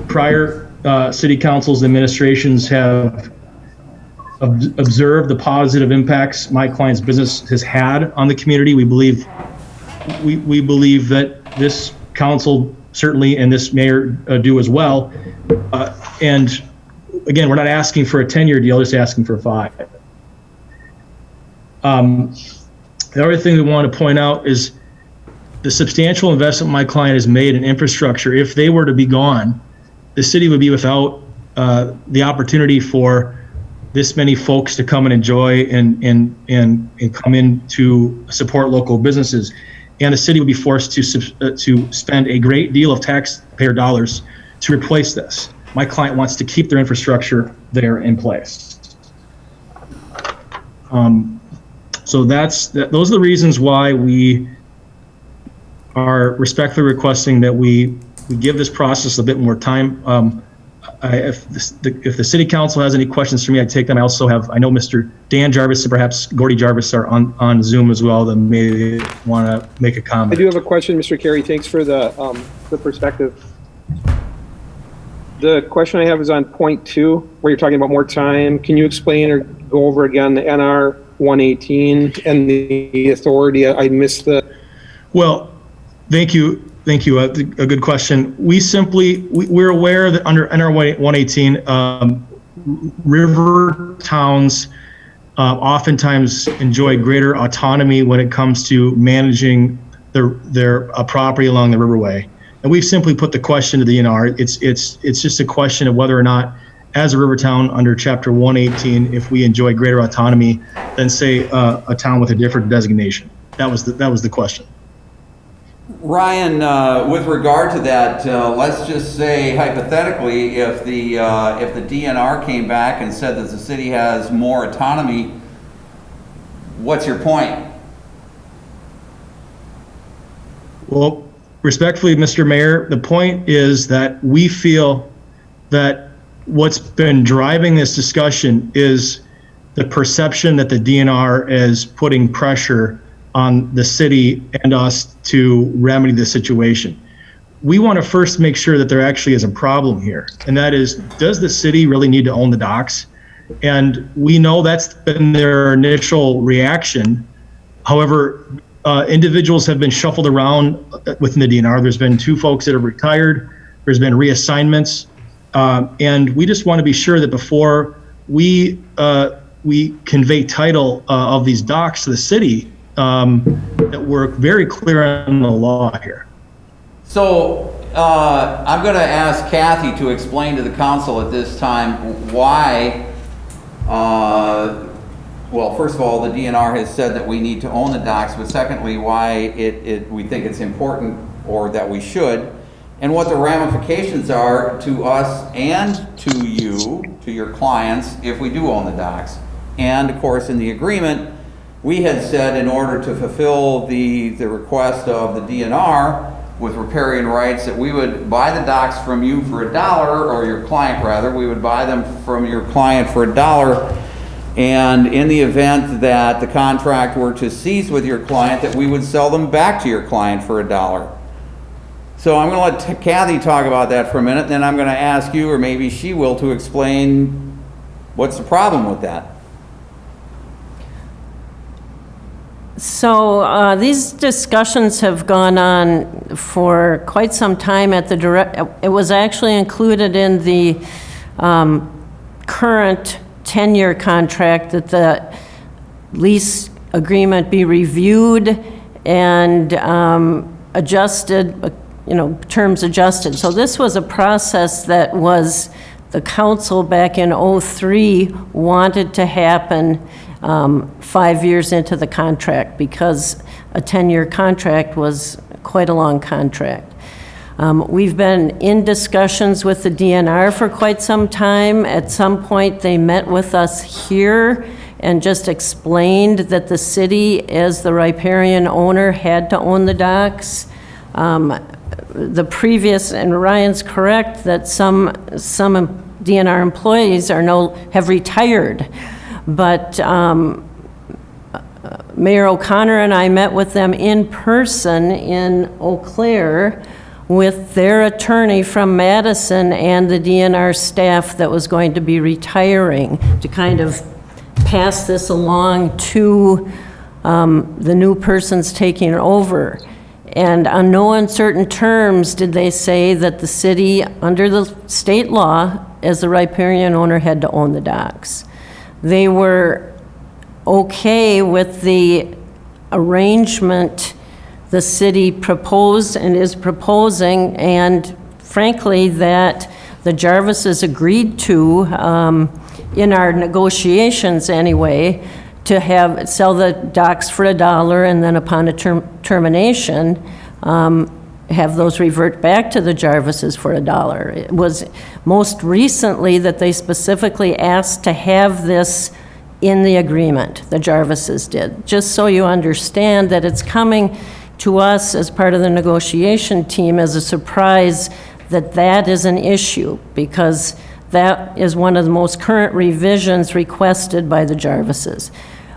Prior city councils and administrations have observed the positive impacts my client's business has had on the community. We believe that this council certainly, and this mayor do as well. And again, we're not asking for a 10-year deal, just asking for 5. The other thing we want to point out is the substantial investment my client has made in infrastructure. If they were to be gone, the city would be without the opportunity for this many folks to come and enjoy and come in to support local businesses. And the city would be forced to spend a great deal of taxpayer dollars to replace this. My client wants to keep their infrastructure there in place. So those are the reasons why we are respectfully requesting that we give this process a bit more time. If the city council has any questions for me, I take them. I also have, I know Mr. Dan Jarvis and perhaps Gordy Jarvis are on Zoom as well that may want to make a comment. I do have a question, Mr. Carey. Thanks for the perspective. The question I have is on point 2, where you're talking about more time. Can you explain or go over again the NR 118 and the authority? I missed the... Well, thank you. Thank you. A good question. We're aware that under NR 118, river towns oftentimes enjoy greater autonomy when it comes to managing their property along the riverway. And we've simply put the question to the DNR. It's just a question of whether or not, as a river town under Chapter 118, if we enjoy greater autonomy than, say, a town with a different designation. That was the question. Ryan, with regard to that, let's just say hypothetically, if the DNR came back and said that the city has more autonomy, what's your point? Well, respectfully, Mr. Mayor, the point is that we feel that what's been driving this discussion is the perception that the DNR is putting pressure on the city and us to remedy the situation. We want to first make sure that there actually is a problem here, and that is, does the city really need to own the docks? And we know that's been their initial reaction. However, individuals have been shuffled around within the DNR. There's been 2 folks that have retired. There's been reassignments. And we just want to be sure that before we convey title of these docks to the city, that we're very clear on the law here. So, I'm gonna ask Kathy to explain to the council at this time why, well, first of all, the DNR has said that we need to own the docks, but secondly, why we think it's important, or that we should, and what the ramifications are to us and to you, to your clients, if we do own the docks. And of course, in the agreement, we had said in order to fulfill the request of the DNR with riparian rights, that we would buy the docks from you for $1, or your client rather, we would buy them from your client for $1. And in the event that the contract were to cease with your client, that we would sell them back to your client for $1. So I'm going to let Kathy talk about that for a minute, and then I'm going to ask you, or maybe she will, to explain what's the problem with that. So these discussions have gone on for quite some time at the it was actually included in the current 10-year contract that the lease agreement be reviewed and adjusted, terms adjusted. So this was a process that was the council back in '03 wanted to happen 5 years into the contract, because a 10-year contract was quite a long contract. We've been in discussions with the DNR for quite some time. At some point, they met with us here and just explained that the city, as the riparian owner, had to own the docks. The previous, and Ryan's correct, that some DNR employees have retired. But Mayor O'Connor and I met with them in person in Eau Claire with their attorney from Madison and the DNR staff that was going to be retiring, to kind of pass this along to the new persons taking over. And on no uncertain terms did they say that the city, under the state law, as the riparian owner, had to own the docks. They were okay with the arrangement the city proposed and is proposing, and frankly, that the Jarvises agreed to, in our negotiations anyway, to sell the docks for $1, and then upon a termination, have those revert back to the Jarvises for $1. It was most recently that they specifically asked to have this in the agreement, the Jarvises did. Just so you understand that it's coming to us as part of the negotiation team as a surprise that that is an issue, because that is one of the most current revisions requested by the Jarvises.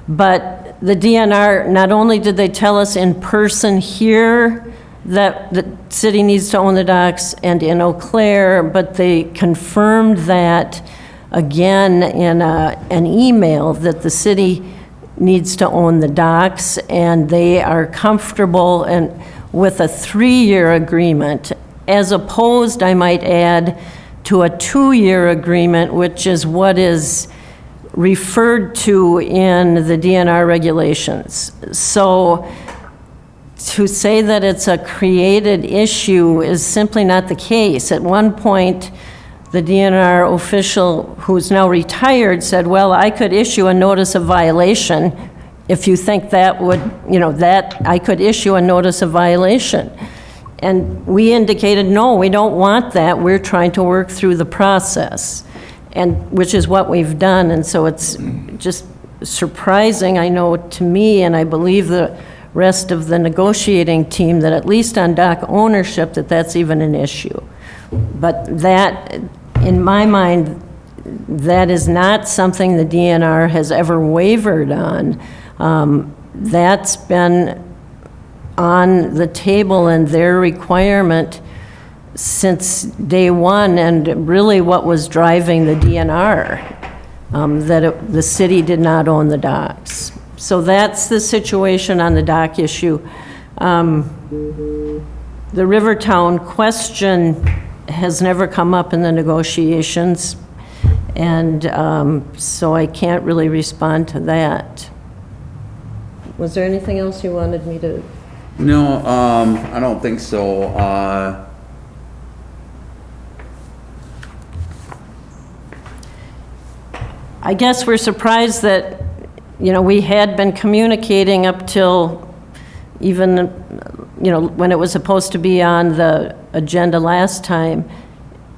But the DNR, not only did they tell us in person here that the city needs to own the docks and in Eau Claire, but they confirmed that again in an email that the city needs to own the docks, and they are comfortable with a 3-year agreement, as opposed, I might add, to a 2-year agreement, which is what is referred to in the DNR regulations. So to say that it's a created issue is simply not the case. At one point, the DNR official, who's now retired, said, well, I could issue a notice of violation if you think that would, that I could issue a notice of violation. And we indicated, no, we don't want that. We're trying to work through the process, and which is what we've done. And so it's just surprising, I know, to me, and I believe the rest of the negotiating team, that at least on dock ownership, that's even an issue. But that, in my mind, that is not something the DNR has ever wavered on. That's been on the table and their requirement since day one, and really what was driving the DNR, that the city did not own the docks. So that's the situation on the dock issue. The Rivertown question has never come up in the negotiations, and so I can't really respond to that. Was there anything else you wanted me to? No, I don't think so. I guess we're surprised that, we had been communicating up till even, when it was supposed to be on the agenda last time,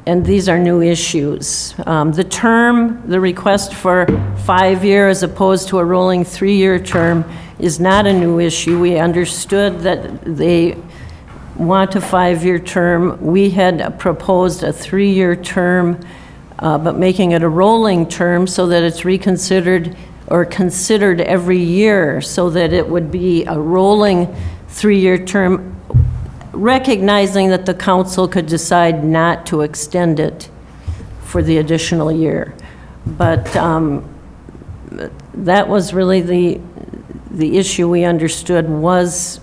and these are new issues. The term, the request for 5-year as opposed to a rolling 3-year term is not a new issue. We understood that they want a 5-year term. We had proposed a 3-year term, but making it a rolling term so that it's reconsidered or considered every year, so that it would be a rolling 3-year term, recognizing that the council could decide not to extend it for the additional year. But that was really the issue we understood was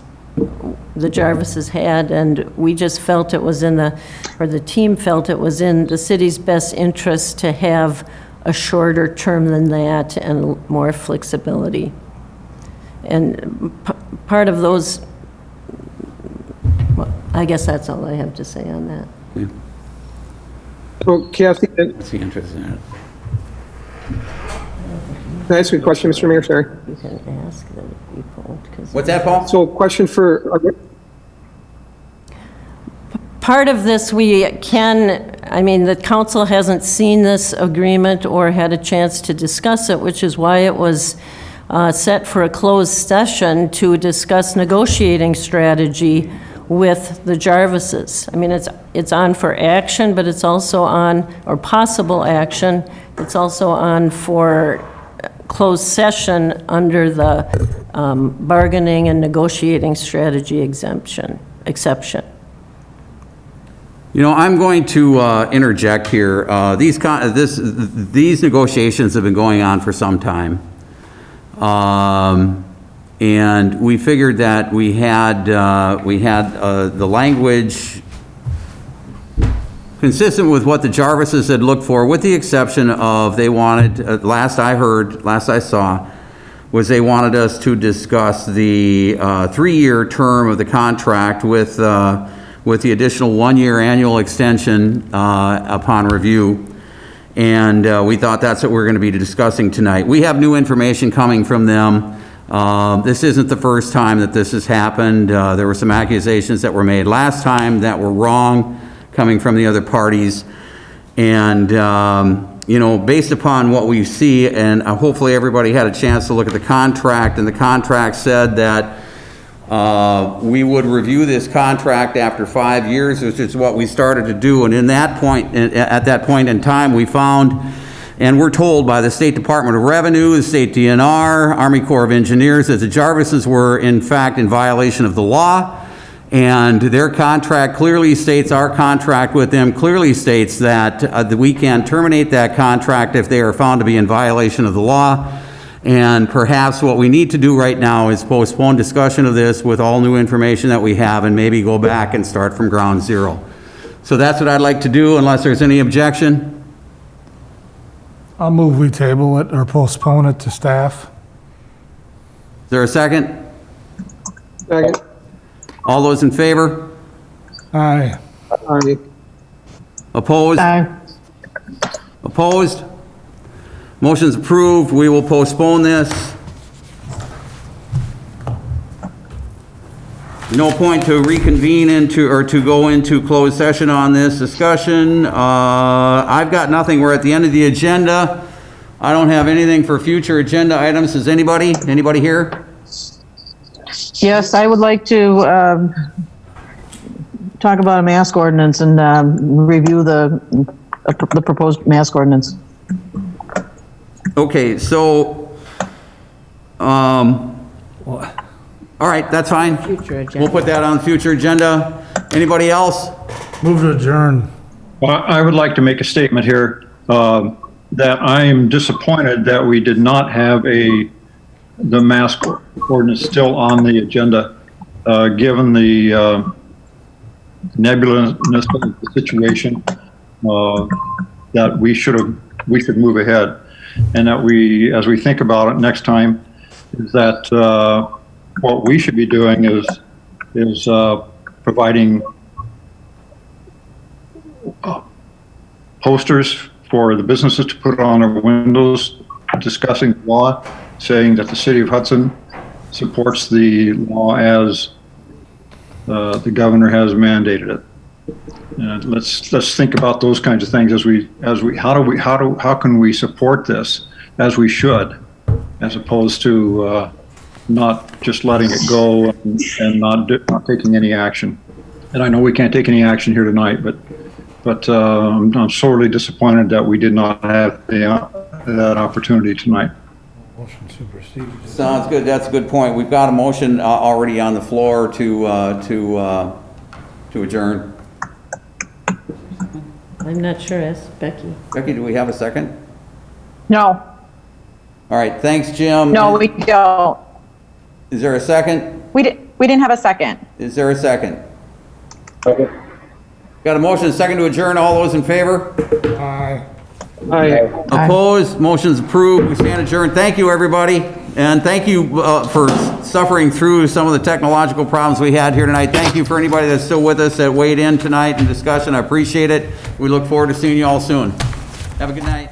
the Jarvises had, and we just felt it was the team felt it was in the city's best interest to have a shorter term than that and more flexibility. And part of those, I guess that's all I have to say on that. Yeah. So Kathy, What's the interest in it? can I ask you a question, Mr. Mayor? Sorry. You can ask that it be pulled, because What's that, Paul? So question for, part of this the council hasn't seen this agreement or had a chance to discuss it, which is why it was set for a closed session to discuss negotiating strategy with the Jarvises. It's on for action, but it's also on, or possible action, it's also on for closed session under the bargaining and negotiating strategy exception. I'm going to interject here. These negotiations have been going on for some time. And we figured that we had the language consistent with what the Jarvises had looked for, with the exception of they wanted, last I saw, was they wanted us to discuss the 3-year term of the contract with the additional 1-year annual extension upon review. And we thought that's what we're going to be discussing tonight. We have new information coming from them. This isn't the first time that this has happened. There were some accusations that were made last time that were wrong, coming from the other parties. And, based upon what we see, and hopefully everybody had a chance to look at the contract, and the contract said that we would review this contract after 5 years, which is what we started to do. And at that point in time, we found, and we're told by the State Department of Revenue, the State DNR, Army Corps of Engineers, that the Jarvises were in fact in violation of the law. And their contract clearly states, our contract with them clearly states that we can terminate that contract if they are found to be in violation of the law. And perhaps what we need to do right now is postpone discussion of this with all new information that we have, and maybe go back and start from ground zero. So that's what I'd like to do, unless there's any objection. I'll move we table it or postpone it to staff. Is there a second? Second. All those in favor? Aye. Aye. Opposed? Aye. Opposed? Motion's approved. We will postpone this. No point to reconvene to go into closed session on this discussion. I've got nothing. We're at the end of the agenda. I don't have anything for future agenda items. Does anybody here? Yes, I would like to talk about a mask ordinance and review the proposed mask ordinance. Okay, so, all right, that's fine. Future agenda. We'll put that on future agenda. Anybody else? Move to adjourn. Well, I would like to make a statement here that I am disappointed that we did not have the mask ordinance still on the agenda, given the nebulousness of the situation, that we should move ahead. And that as we think about it next time, is that what we should be doing is providing posters for the businesses to put on their windows discussing the law, saying that the city of Hudson supports the law as the governor has mandated it. Let's think about those kinds of things how can we support this as we should, as opposed to not just letting it go and not taking any action. And I know we can't take any action here tonight, but I'm sorely disappointed that we did not have that opportunity tonight. Sounds good. That's a good point. We've got a motion already on the floor to adjourn. I'm not sure, ask Becky. Becky, do we have a second? No. All right, thanks, Jim. No, we don't. Is there a second? We didn't have a second. Is there a second? Okay. Got a motion, and a second to adjourn. All those in favor? Aye. Opposed? Motion's approved. We stand adjourned. Thank you, everybody. And thank you for suffering through some of the technological problems we had here tonight. Thank you for anybody that's still with us that weighed in tonight in discussion. I appreciate it. We look forward to seeing you all soon. Have a good night.